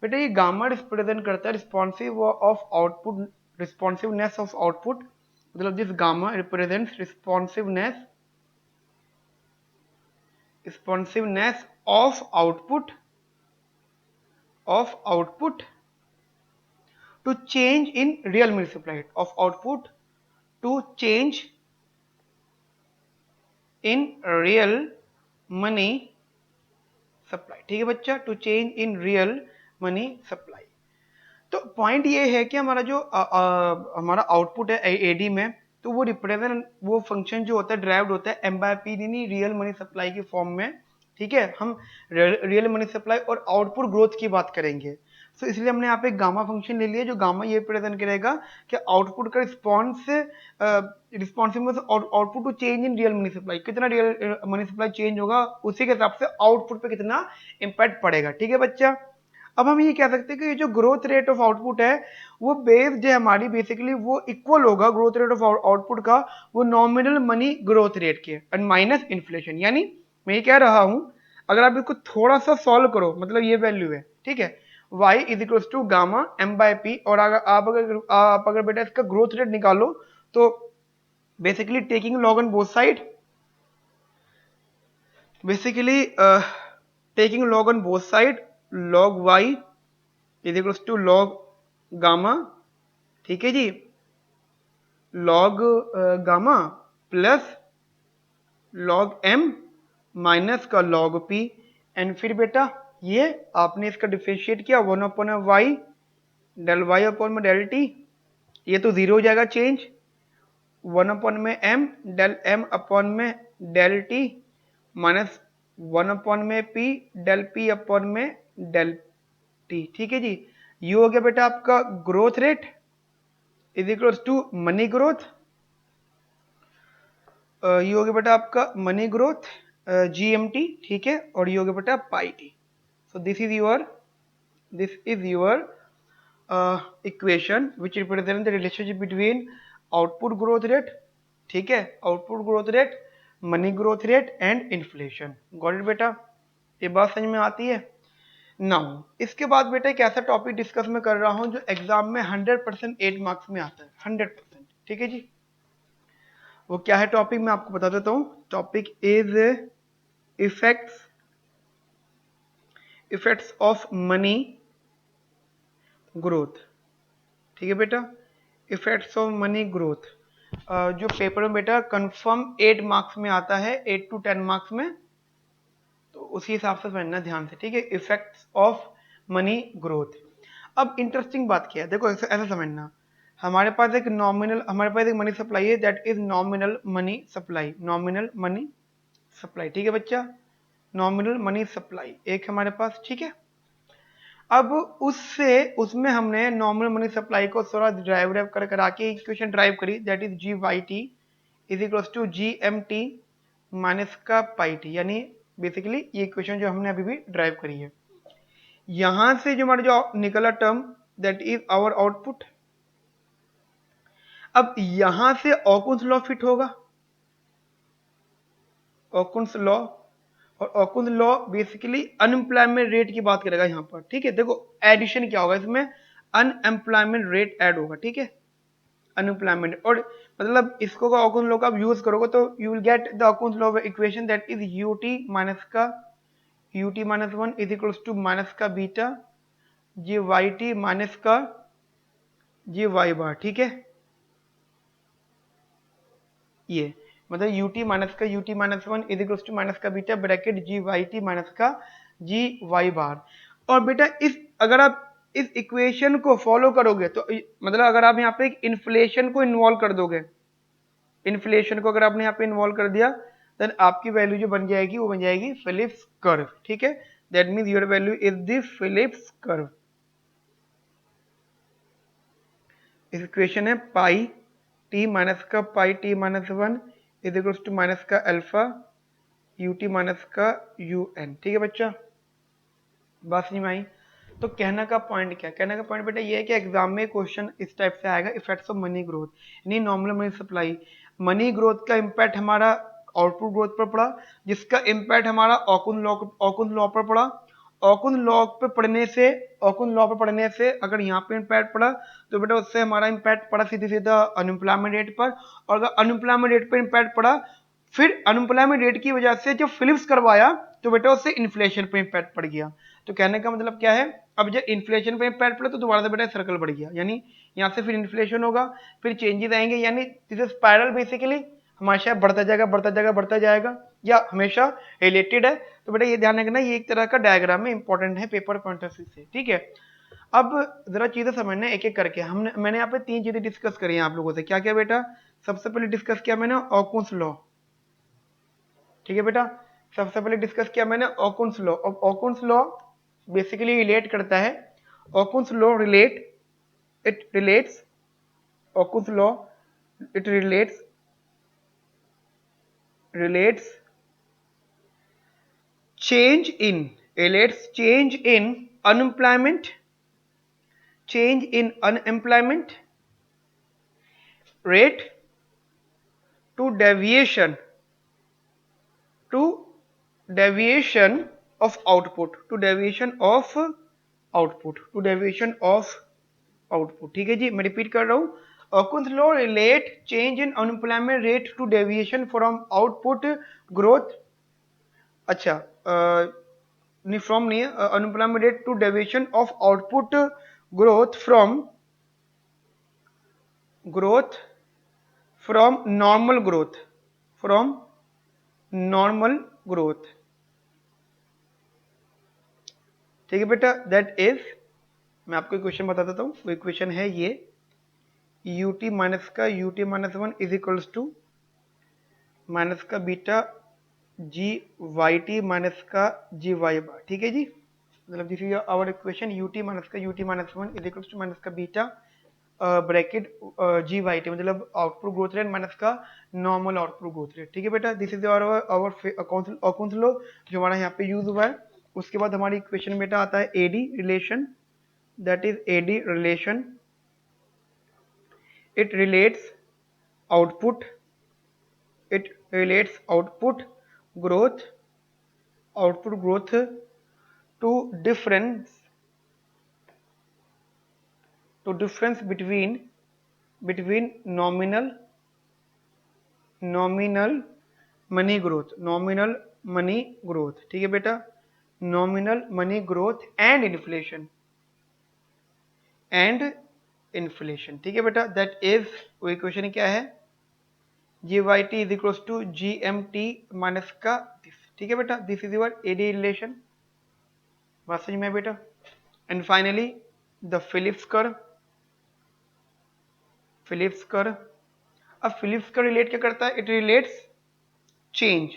बेटा, ये गामा रिप्रेजेंट करता है रिस्पॉन्सिवनेस ऑफ आउटपुट, मतलब this gamma represents responsiveness of output to change in real money supply, of output to change in real money supply। ठीक है बच्चा, to change in real money supply। तो point ये है कि हमारा जो हमारा आउटपुट है एडी में, तो वो रिप्रेजेंट, वो फंक्शन जो होता है ड्राइव्ड होता है m/p यानी रियल मनी सप्लाई की फॉर्म में। ठीक है, हम रियल मनी सप्लाई और आउटपुट ग्रोथ की बात करेंगे, तो इसलिए हमने यहाँ पे गामा फंक्शन ले लिया, जो गामा ये रिप्रेजेंट करेगा कि आउटपुट का responsiveness output to change in real money supply, कितना रियल मनी सप्लाई चेंज होगा उसी के हिसाब से आउटपुट पे कितना इम्पैक्ट पड़ेगा। ठीक है बच्चा। अब हम ये कह सकते हैं कि ये जो ग्रोथ रेट ऑफ आउटपुट है वो बेस्ड है हमारी, बेसिकली वो इक्वल होगा ग्रोथ रेट ऑफ आउटपुट का वो नॉमिनल मनी ग्रोथ रेट के एंड माइनस इन्फ्लेशन। यानी मैं ये कह रहा हूं, अगर आप इसको थोड़ा सा सॉल्व करो, मतलब ये वैल्यू है, ठीक है, y is equal to gamma m/p, और आप अगर बेटा इसका ग्रोथ रेट निकालो तो basically taking log on both side, basically taking log on both side, log y is equal to log gamma, ठीक है जी, log gamma plus log m minus का log p, एंड फिर बेटा ये आपने इसका डिफरेंशिएट किया 1/y डेल y अपॉन में डेल t, ये तो जीरो हो जाएगा change, 1/m del m upon में del t minus 1/p del p upon में डेल t। ठीक है जी, ये हो गया बेटा आपका growth rate, is equals to money growth, ये हो गया बेटा आपका मनी ग्रोथ GMT, ठीक है, और ये हो गया बेटा pi T. So this is your equation which represent the relationship between output growth rate, ठीक है, output growth rate, money growth rate and inflation. Got it बेटा, ये बात समझ में आती है। नाउ इसके बाद बेटा एक ऐसा टॉपिक डिस्कस मैं कर रहा हूं जो एग्जाम में 100% 8 मार्क्स में आता है, 100%, ठीक है जी। वो क्या है टॉपिक, मैं आपको बता देता हूं। Topic is effects effects of money growth, ठीक है बेटा, इफेक्ट्स ऑफ मनी ग्रोथ, जो पेपर में बेटा कंफर्म 8 मार्क्स में आता है, 8 to 10 मार्क्स में, तो उसी हिसाब से समझना ध्यान से, ठीक है। Effects of money growth. अब इंटरेस्टिंग बात क्या है, देखो ऐसा ऐसा समझना, हमारे पास एक मनी सप्लाई है, that is nominal money supply, nominal money supply, ठीक है बच्चा, नॉमिनल मनी सप्लाई एक हमारे पास, ठीक है। अब उसमें हमने नॉमिनल मनी सप्लाई को थोड़ा ड्राइव करा के इक्वेशन ड्राइव करी, that is GYT is equals to GMT minus का पाई टी, यानी बेसिकली ये इक्वेशन जो हमने अभी भी ड्राइव करी है। यहां से जो हमारा जो निकला term, that is our output. अब यहां से ऑकुन्स लॉ फिट होगा, ऑकुन्स लॉ, और ऑकुन्स लॉ बेसिकली अनएम्प्लॉयमेंट रेट की बात करेगा यहाँ पर, ठीक है। देखो एडिशन क्या होगा इसमें, अनएम्प्लॉयमेंट रेट ऐड होगा, ठीक है, अनएम्प्लॉयमेंट, और मतलब इसको का ऑकुन्स लॉ का आप यूज करोगे तो you will get the Okun's law equation, that is UT minus 1 is equals to minus का बीटा GYT माइनस का GY बार, ठीक है। ये मतलब UT minus 1 is equals to minus का बीटा ब्रैकेट GYT माइनस का GY बार। और बेटा अगर आप इस इक्वेशन को फॉलो करोगे तो मतलब अगर आप यहाँ पे एक इन्फ्लेशन को इन्वॉल्व कर दोगे, इन्फ्लेशन को अगर आपने यहाँ पे इन्वॉल्व कर दिया, देन आपकी वैल्यू जो बन जाएगी वो बन जाएगी फिलिप्स कर्व, ठीक है। That means your value is the Phillips curve. इस इक्वेशन है पाई टी माइनस का pi T minus 1 is equals to minus का अल्फा UT माइनस का UN, ठीक है बच्चा, बात समझ में आई। तो कहने का पॉइंट क्या, कहने का पॉइंट बेटा ये है कि एग्जाम में क्वेश्चन इस टाइप से आएगा, इफेक्ट्स ऑफ मनी ग्रोथ, यानी nominal money supply, money growth का इम्पैक्ट हमारा आउटपुट ग्रोथ पर पड़ा, जिसका इम्पैक्ट हमारा ऑकुन लॉ पर पड़ा, ऑकुन लॉ पे पढ़ने से अगर यहाँ पे इम्पैक्ट पड़ा तो बेटा उससे हमारा इम्पैक्ट पड़ा सीधे सीधा अनएम्प्लॉयमेंट रेट पर, और अगर अनएम्प्लॉयमेंट रेट पर इम्पैक्ट पड़ा, फिर अनएम्प्लॉयमेंट रेट की वजह से जो फिलिप्स करवाया तो बेटा उससे इन्फ्लेशन पे इम्पैक्ट पड़ गया। तो कहने का मतलब क्या है, अब जब इन्फ्लेशन पे इम्पैक्ट पड़ा तो दोबारा से बेटा सर्कल बढ़ गया, यानी यहाँ से फिर इन्फ्लेशन होगा, फिर चेंजेस आएंगे, यानी दिस स्पाइरल बेसिकली हमेशा बढ़ता जाएगा बढ़ता जाएगा बढ़ता जाएगा, या हमेशा रिलेटेड है। तो बेटा ये ध्यान रखना, ये एक तरह का डायग्राम है, इंपॉर्टेंट है पेपर पॉइंट ऑफ व्यू से, ठीक है। अब जरा चीजें समझना एक एक करके, मैंने यहाँ पे 3 चीजें डिस्कस करी हैं आप लोगों से, क्या क्या बेटा, सबसे पहले डिस्कस किया मैंने ऑकुन्स लॉ, ठीक है बेटा, सबसे पहले डिस्कस किया मैंने ऑकुन्स लॉ। अब ऑकुन्स लॉ बेसिकली रिलेट करता है, Okun's law it relates Okun's law it relates change in relates change in unemployment rate to deviation of output, ठीक है जी। मैं रिपीट कर रहा हूं, Okun's law relate change in unemployment rate to deviation from output growth, अच्छा नहीं from नहीं है, unemployment rate to deviation of output growth from normal growth, ठीक है बेटा। दैट इज, मैं आपको इक्वेशन बता देता हूँ, वो इक्वेशन है ये, UT माइनस का UT minus 1 is equals to minus का बीटा GYT माइनस का GY बार, ठीक है जी। मतलब this is our equation, UT minus का UT minus 1 is equals to minus का beta bracket G Y T, मतलब आउटपुट ग्रोथ रेट माइनस का नॉर्मल आउटपुट ग्रोथ रेट। ठीक है बेटा, दिस इज आवर कौन सा लो जो हमारा यहाँ पे यूज हुआ है। उसके बाद हमारी इक्वेशन बेटा आता है AD relation, that is AD relation, it relates output, it relates growth output growth to difference between nominal money growth। ठीक है बेटा, nominal money growth and inflation। ठीक है बेटा, दैट इज, वो इक्वेशन क्या है, G Y T is equal to G M T minus का दिस। ठीक है बेटा, this is your AD relation, बात समझ में बेटा। And finally the Phillips curve, अब फिलिप्स कर्व रिलेट क्या करता है, it relates change,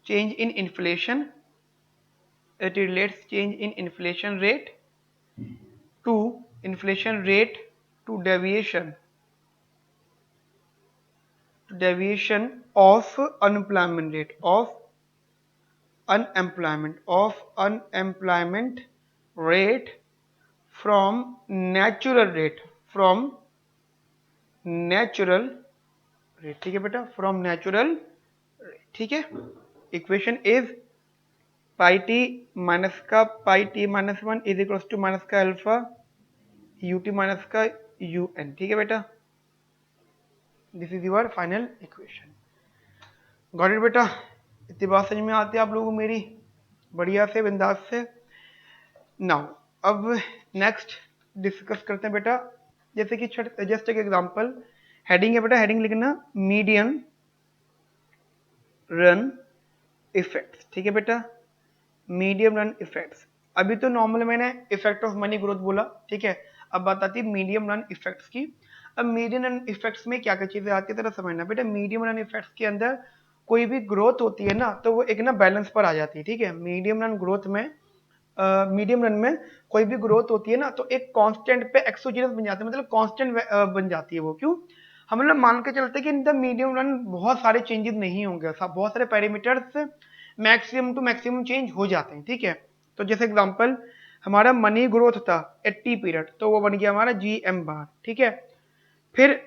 in inflation, it relates change in inflation rate to deviation of unemployment rate, rate from natural rate, ठीक है बेटा, फ्रॉम नेचुरल रेट। ठीक है, equation is pi T minus one is equal to minus का alpha U T minus का U N. ठीक है बेटा, this is your final equation. Got it बेटा, इतनी बात समझ में आती है आप लोगों को मेरी, बढ़िया से बिंदास से। नाउ अब नेक्स्ट डिस्कस करते हैं बेटा, जैसे कि जस्ट एक एग्जांपल, हेडिंग है बेटा, हेडिंग लिखना मीडियन रन इफेक्ट्स। ठीक है बेटा, मीडियम रन इफेक्ट्स। अभी तो नॉर्मल मैंने इफेक्ट ऑफ मनी ग्रोथ बोला, ठीक है, अब बात आती है मीडियम रन इफेक्ट्स की। अब मीडियम रन इफेक्ट्स में क्या क्या चीजें आती है, तरह समझना बेटा। मीडियम रन इफेक्ट्स के अंदर कोई भी ग्रोथ होती है ना, तो वो एक ना बैलेंस पर आ जाती है। ठीक है, मीडियम रन ग्रोथ में मीडियम रन में कोई भी ग्रोथ होती है ना, तो एक कांस्टेंट पे एक्सोजीनस बन जाती है, मतलब कांस्टेंट बन जाती है वो। क्यों, हम लोग मान के चलते कि इन द मीडियम रन बहुत सारे चेंजेस नहीं होंगे, बहुत सारे parameters maximum to maximum change हो जाते हैं। ठीक है, तो जैसे एग्जांपल हमारा मनी ग्रोथ था 80 पीरियड, तो वो बन गया हमारा जी एम बार। ठीक है, फिर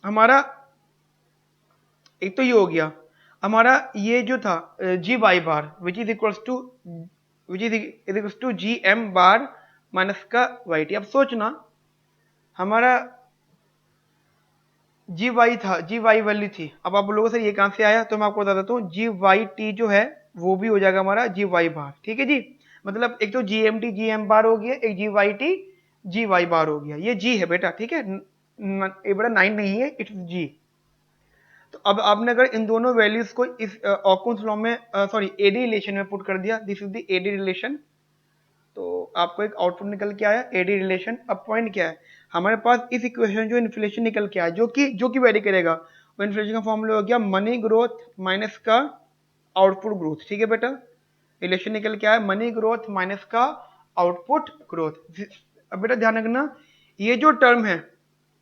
हमारा एक तो ये हो गया हमारा, ये जो था G Y bar which is equals to G M bar minus का वाई टी। अब सोचना हमारा जी वाई था, जी वाई वैल्यू थी, अब आप लोगों से ये कहां से आया, तो मैं आपको बता देता हूँ, जी वाई टी जो है वो भी हो जाएगा हमारा जी वाई बार। ठीक है जी, मतलब एक तो G M T G M bar हो गया, एक G Y T G Y bar हो गया, ये जी है बेटा। ठीक है, ये बेटा 9 नहीं है, इट्स जी। तो अब आपने अगर इन दोनों वैल्यूज को इस ऑकुन्स लॉ में सॉरी एडी रिलेशन में पुट कर दिया, this is the AD relation, तो आपको एक आउटपुट निकल के आया एडी रिलेशन। अब पॉइंट क्या है, हमारे पास इस इक्वेशन जो इन्फ्लेशन निकल के आया, जो कि वेरी करेगा, वो इन्फ्लेशन का फॉर्मूला हो गया मनी ग्रोथ माइनस का आउटपुट ग्रोथ। ठीक है बेटा, रिलेशन निकल के आया मनी ग्रोथ माइनस का आउटपुट ग्रोथ। अब बेटा ध्यान रखना, ये जो टर्म है,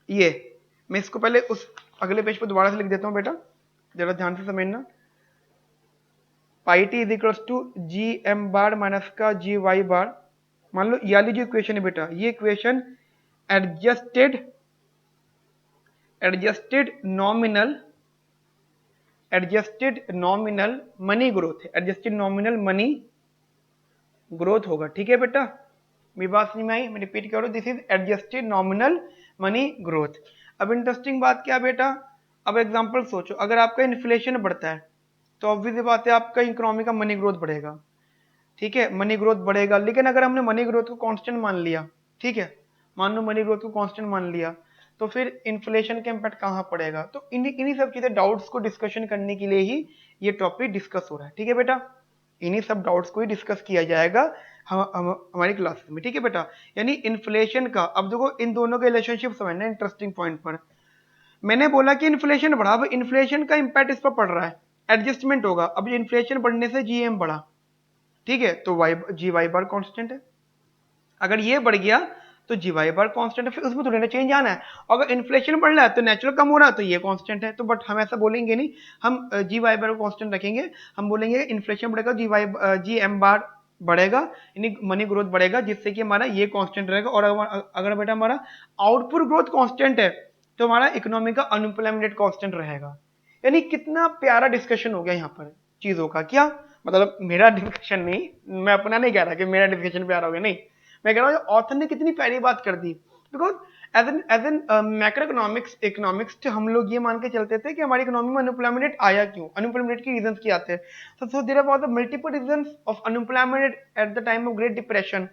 ये मैं इसको पहले उस अगले पेज पर दोबारा से लिख देता हूं बेटा, जरा ध्यान से समझना। Pi T is equal to G M bar minus का जी वाई बार। मान लो ये वाली जो इक्वेशन है बेटा, ये equation adjusted nominal money growth है, एडजस्टेड नॉमिनल मनी ग्रोथ होगा। ठीक है बेटा, मेरी बात समझ में आई, मैं रिपीट करूँ, this is adjusted nominal money growth. अब इंटरेस्टिंग बात क्या बेटा, अब एग्जांपल सोचो, अगर आपका इन्फ्लेशन बढ़ता है तो ऑब्वियस बात है आपका इकोनॉमी का मनी ग्रोथ बढ़ेगा। ठीक है, मनी ग्रोथ बढ़ेगा, लेकिन अगर हमने मनी ग्रोथ को कांस्टेंट मान लिया, ठीक है, मान लो मनी ग्रोथ को कांस्टेंट मान लिया, तो फिर इन्फ्लेशन का इम्पैक्ट कहाँ पड़ेगा। तो इन्हीं सब चीजें डाउट्स को डिस्कशन करने के लिए ही ये टॉपिक डिस्कस हो रहा है। ठीक है बेटा, इन्हीं सब डाउट्स को ही डिस्कस किया जाएगा हमारी क्लासेस में। ठीक है बेटा, यानी इन्फ्लेशन का, अब देखो इन दोनों के रिलेशनशिप समझना इंटरेस्टिंग पॉइंट पर। मैंने बोला कि इन्फ्लेशन बढ़ा, अब इन्फ्लेशन का इंपैक्ट इस पर पड़ रहा है, एडजस्टमेंट होगा। अब इन्फ्लेशन बढ़ने से जीएम बढ़ा, ठीक है, तो वाई जी वाई बार कांस्टेंट है। अगर ये बढ़ गया तो जी वाई बार कांस्टेंट है, फिर उसमें थोड़ी ना चेंज आना है। अगर इन्फ्लेशन बढ़ रहा है तो नेचुरल कम हो रहा है तो ये कांस्टेंट है। तो बट हम ऐसा बोलेंगे नहीं, हम जी वाई बार को कांस्टेंट रखेंगे। हम बोलेंगे इन्फ्लेशन बढ़ेगा, जी एम बार बढ़ेगा, यानी मनी ग्रोथ बढ़ेगा, जिससे कि हमारा ये कांस्टेंट रहेगा। और अगर बेटा हमारा आउटपुट ग्रोथ कांस्टेंट है तो हमारा इकोनॉमी का अनएम्प्लॉयमेंट रेट कांस्टेंट रहेगा। यानी कितना प्यारा डिस्कशन हो गया यहाँ पर चीजों का। क्या मतलब मेरा डिस्कशन नहीं, मैं अपना नहीं कह रहा कि मेरा डिस्कशन प्यारा हो गया, नहीं, मैं कह रहा हूँ ऑथर ने कितनी प्यारी बात कर दी। Because as an macro economics हम लोग ये मान के चलते थे कि हमारी इकोनॉमी में अनएम्प्लॉयमेंट रेट आया क्यों, अनएम्प्लॉयमेंट रेट के रीजंस क्या आते हैं। So there are the multiple reasons of unemployment at the time of Great Depression.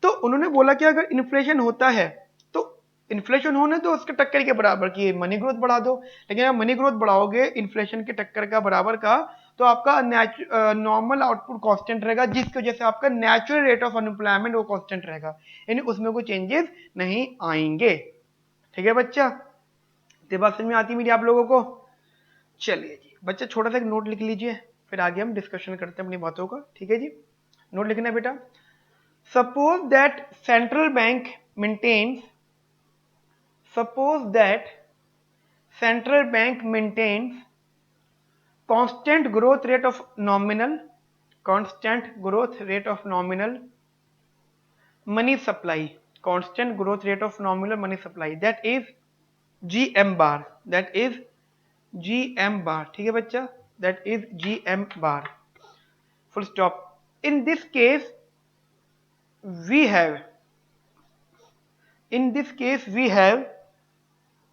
तो उन्होंने बोला कि अगर इन्फ्लेशन होता है तो इन्फ्लेशन होने तो उसके टक्कर के बराबर की मनी ग्रोथ बढ़ा दो। लेकिन अगर मनी ग्रोथ बढ़ाओगे इन्फ्लेशन के टक्कर का बराबर का, तो आपका नॉर्मल आउटपुट कांस्टेंट रहेगा, जिसकी वजह से आपका नेचुरल रेट ऑफ अनएम्प्लॉयमेंट वो कांस्टेंट रहेगा, यानी उसमें कोई चेंजेस नहीं आएंगे। ठीक है बच्चा, ये बात समझ में आती है मेरी आप लोगों को? चलिए जी बच्चा, छोटा सा एक नोट लिख लीजिए, फिर आगे हम डिस्कशन करते हैं अपनी बातों का। ठीक है जी, नोट लिखना है बेटा। Suppose that central bank maintains suppose that central bank maintains constant growth rate of nominal money supply, constant growth rate of nominal money supply, that is GM bar, that is GM bar। ठीक है बच्चा, that is GM bar, full stop। In this case we have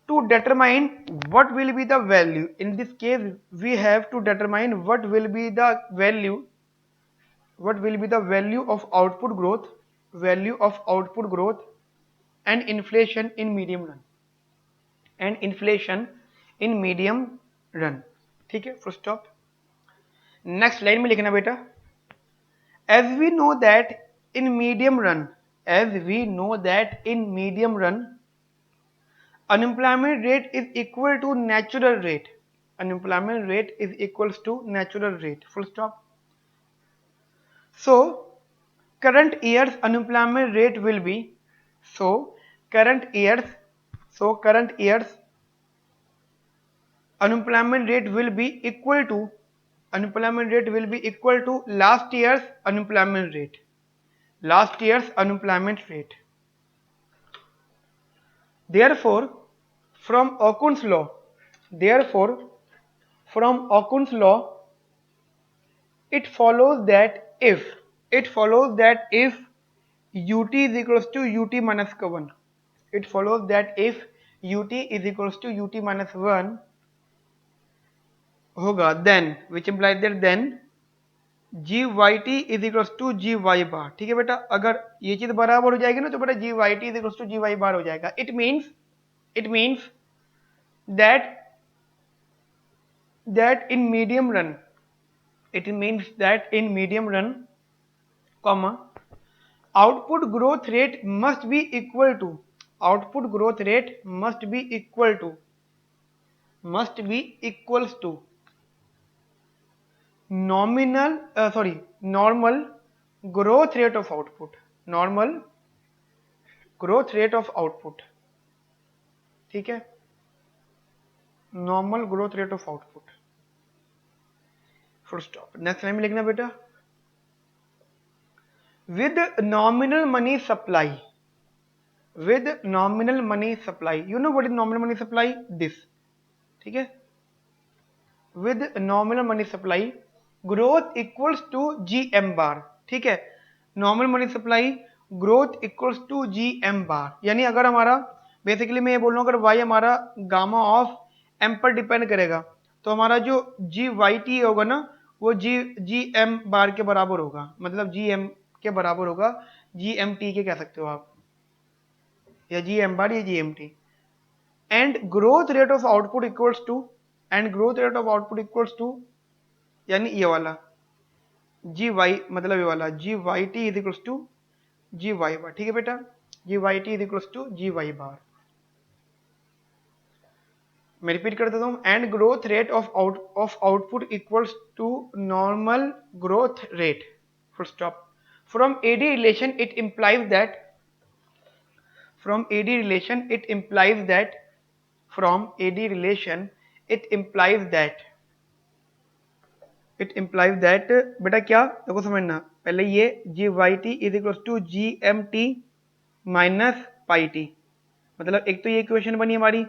to determine what will be the value. In this case we have to determine what will be the value of output growth and inflation in medium run ठीक है, full stop। Next line में लिखना बेटा, as we know that in medium run unemployment rate is equal to natural rate, full stop। So current year's unemployment rate will be, unemployment rate will be equal to last year's unemployment rate। Therefore from Okun's law it follows that if ut is equals to ut minus 1, होगा, then which implies that then G Y T is equals to G Y bar. ठीक है बेटा, अगर ये चीज बराबर हो जाएगी ना तो बेटा G Y T is equals to G Y bar हो जाएगा। It means that in medium run comma output growth rate must be equal to normal growth rate of output। ठीक है, normal growth rate of output, full stop. Next line में लिखना बेटा, with nominal money supply, you know what is nominal money supply, this. ठीक है, with nominal money supply growth equals to G M bar. ठीक है, normal money supply growth equals to G M bar, यानी अगर हमारा basically मैं ये बोल रहा हूँ, अगर वाई हमारा गामा ऑफ एम पर डिपेंड करेगा तो हमारा जो जी वाई टी होगा ना वो जी एम बार के बराबर होगा, मतलब जी एम के बराबर होगा, जी एम टी के कह सकते हो आप, या जी एम बार या G M T. And growth rate of output equals to यानी ये वाला जी वाई, मतलब ये वाला G Y T is equals to G Y bar. ठीक है बेटा, G Y T is equals to G Y bar. मैं रिपीट कर देता हूँ, and growth rate of output equals to normal growth rate, full stop, From AD relation it implies that from AD relation it implies that from AD relation it implies that बेटा क्या देखो समझना, पहले ये G Y T is equal to G M T minus pi T, मतलब एक तो ये इक्वेशन बनी हमारी,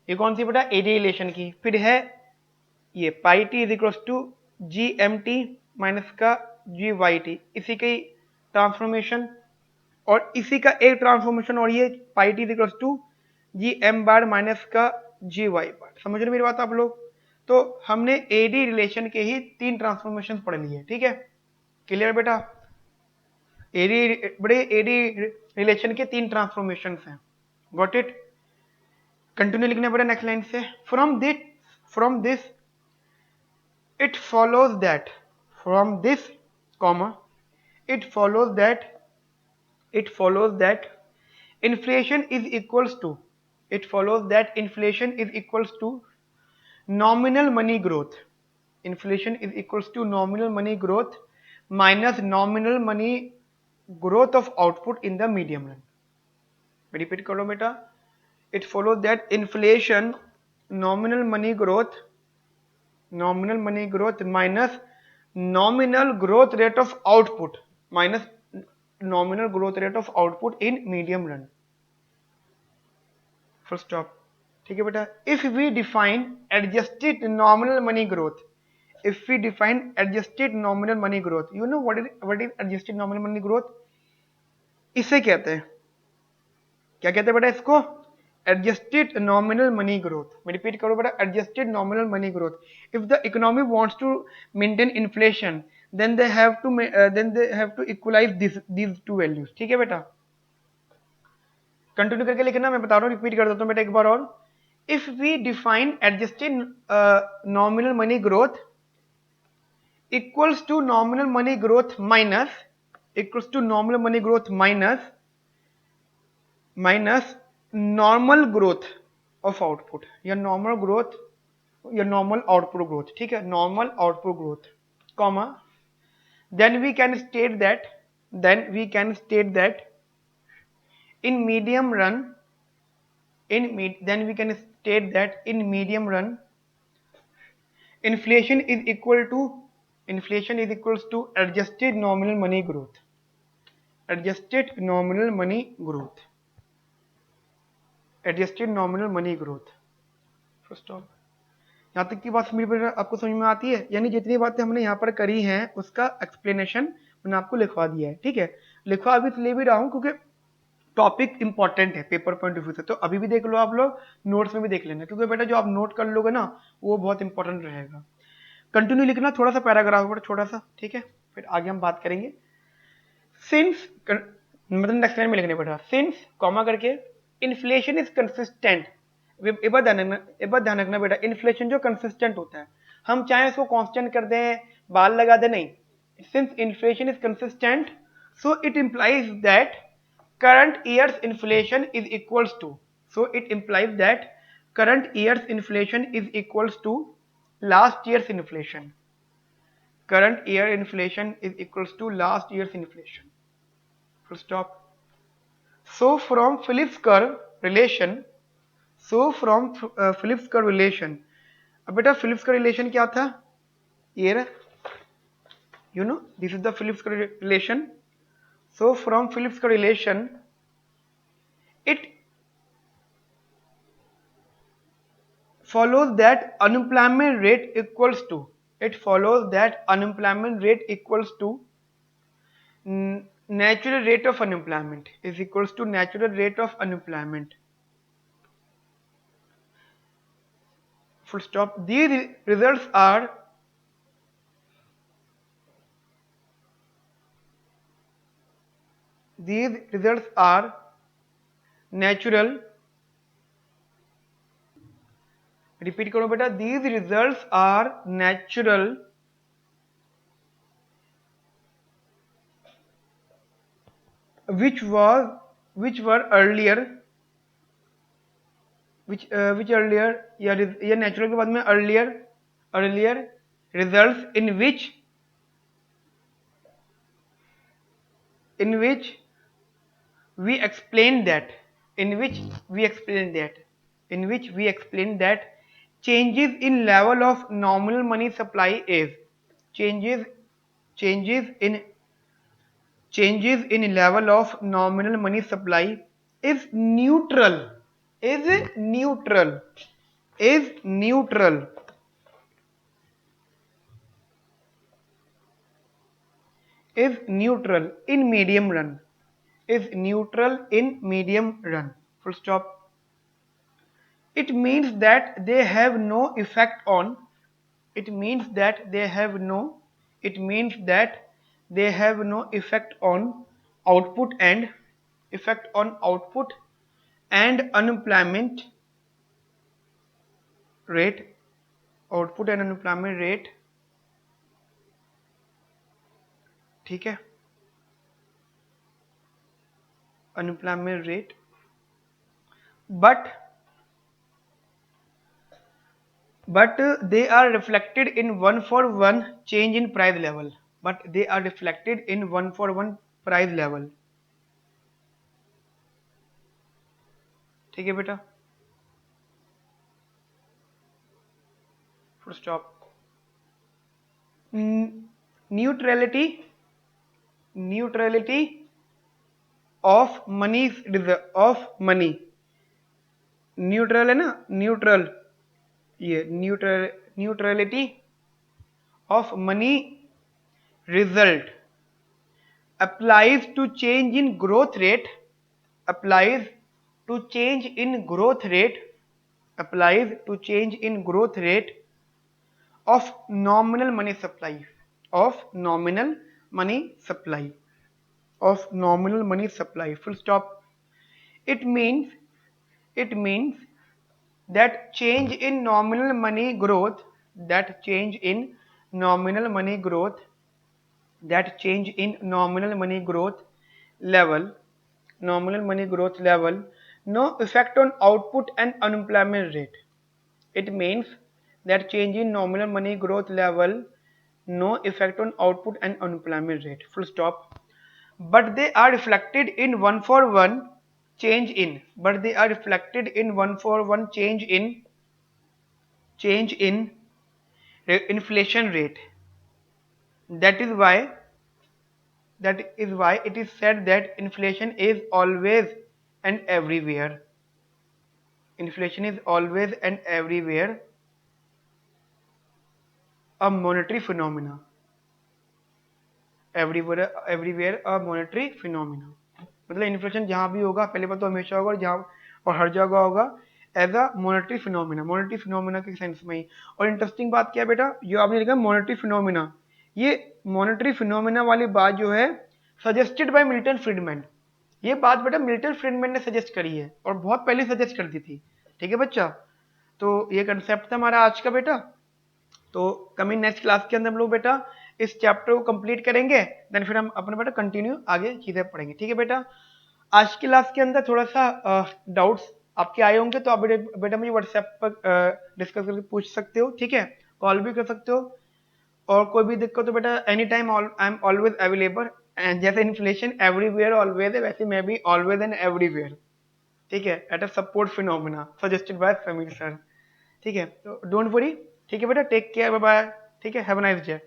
ये कौन सी बेटा एडी रिलेशन की, फिर है ये pi T is equal to G M T minus का जी वाई टी, इसी की ट्रांसफॉर्मेशन, और इसी का एक ट्रांसफॉर्मेशन और ये pi T is equal to G M bar minus का जी वाई बार। समझ रहे मेरी बात आप लोग? तो हमने एडी रिलेशन के ही 3 ट्रांसफॉर्मेशन पढ़ लिए, ठीक है, क्लियर बेटा? एडी बड़े एडी रिलेशन के 3 ट्रांसफॉर्मेशन हैं, गॉट इट? कंटिन्यू लिखने पड़े नेक्स्ट लाइन से, from this it follows that from this comma it follows that inflation is equals to nominal money growth. Inflation is equals to nominal money growth minus nominal money growth of output in the medium run. Repeat करो बेटा, it follows that inflation nominal money growth minus nominal growth rate of output in medium run, full stop, ठीक है बेटा? if we define adjusted nominal money growth, you know what is adjusted nominal money growth? इसे कहते हैं, क्या कहते हैं बेटा इसको? adjusted nominal money growth. मैं रिपीट करूं बेटा, adjusted nominal money growth. If the economy wants to maintain inflation, then they have to equalize these two values. ठीक है बेटा, कंटिन्यू करके लिखना, मैं बता रहा हूँ, रिपीट कर देता हूँ बेटा एक बार और. If we define adjusted nominal money growth equals to nominal money growth minus normal growth of output या normal output growth, ठीक है, normal output growth, comma, then we can state that in medium run inflation is equals to adjusted nominal money growth. First of, यहाँ तक की बात मेरी आपको समझ में आती है? यानी जितनी बातें हमने यहाँ पर करी हैं उसका एक्सप्लेनेशन मैंने आपको लिखवा दिया है, ठीक है? लिखवा अभी इसलिए भी रहा हूँ क्योंकि टॉपिक इंपॉर्टेंट है पेपर पॉइंट ऑफ व्यू से, तो अभी भी देख लो आप लोग, नोट्स में भी देख लेना, क्योंकि बेटा जो आप नोट कर लोगे ना वो बहुत इंपॉर्टेंट रहेगा. कंटिन्यू लिखना, थोड़ा सा पैराग्राफ पर, छोटा सा, ठीक है, फिर आगे हम बात करेंगे. सिंस मतलब नेक्स्ट लाइन में लिखने पड़ा, सिंस कॉमा करके इन्फ्लेशन इज कंसिस्टेंट. एक बार ध्यान रखना बेटा, इन्फ्लेशन जो कंसिस्टेंट होता है, हम चाहे इसको कांस्टेंट कर दें, बाल लगा दें, नहीं. Since inflation is consistent, so it implies that current year's inflation is equals to last year's inflation. Current year inflation is equals to last year's inflation, full stop. So from Phillips curve relation, अब बेटा Phillips curve relation क्या था? ये this is the Phillips curve relation. So from Phillips curve relation, it follows that unemployment rate equals to natural rate of unemployment is equals to natural rate of unemployment, full stop. These results are natural. Repeat करो बेटा, these results are natural which were earlier या natural के बाद में earlier results in which in which we explain that in which we explain that in which we explain that changes in level of nominal money supply is changes changes in changes in level of nominal money supply is neutral is neutral is neutral is neutral in medium run is neutral in medium run. Full stop. It means that they have no effect on it means that they have no it means that they have no effect on output and unemployment rate output and unemployment rate ठीक है unemployment rate but they are reflected in one for one change in price level but they are reflected in one for one price level ठीक है बेटा full stop neutrality neutrality of money neutral है ना neutral ये neutrality of money result applies to change in growth rate applies to change in growth rate applies to change in growth rate of nominal money supply of nominal money supply of nominal money supply full stop it means it means that change in nominal money growth that change in nominal money growth that change in nominal money growth level no effect on output and unemployment rate it means that change in nominal money growth level no effect on output and unemployment rate full stop but they are reflected in one for one change in but they are reflected in one for one change in inflation rate that is why it is said that inflation is always and everywhere inflation is always and a monetary phenomena everywhere a monetary phenomena मतलब inflation जहां भी होगा पहले बात तो हमेशा होगा और जहां और हर जगह होगा एज अ मॉनेटरी फिनोमिना के सेंस में ही और इंटरेस्टिंग बात क्या है बेटा जो आपने लिखा मॉनेटरी फिनोमिना ये मॉनेटरी फिनोमिना वाली बात जो है सजेस्टेड बाय मिल्टन फ्रीडमैन ये बात बेटा मिल्टन फ्रीडमैन ने सजेस्ट करी है और बहुत पहले सजेस्ट कर दी थी ठीक है बच्चा तो ये कंसेप्ट था हमारा आज का बेटा तो कमिंग नेक्स्ट क्लास के अंदर हम लोग बेटा इस चैप्टर को कंप्लीट करेंगे देन फिर हम अपना बेटा कंटिन्यू आगे चीजें पढ़ेंगे ठीक है बेटा आज की क्लास के अंदर थोड़ा सा डाउट्स आपके आए होंगे तो आप बेटा मुझे व्हाट्सएप पर डिस्कस करके पूछ सकते हो ठीक है कॉल भी कर सकते हो और कोई भी दिक्कत हो बेटा any time I am always available and जैसे इन्फ्लेशन एवरीवेयर ऑलवेज है वैसे मैं भी ऑलवेज एंड एवरीवेयर ठीक है at a support phenomena suggested by Sameer sir ठीक है तो डोंट वरी ठीक है बेटा टेक केयर बाय बाय ठीक है हैव अ नाइस डे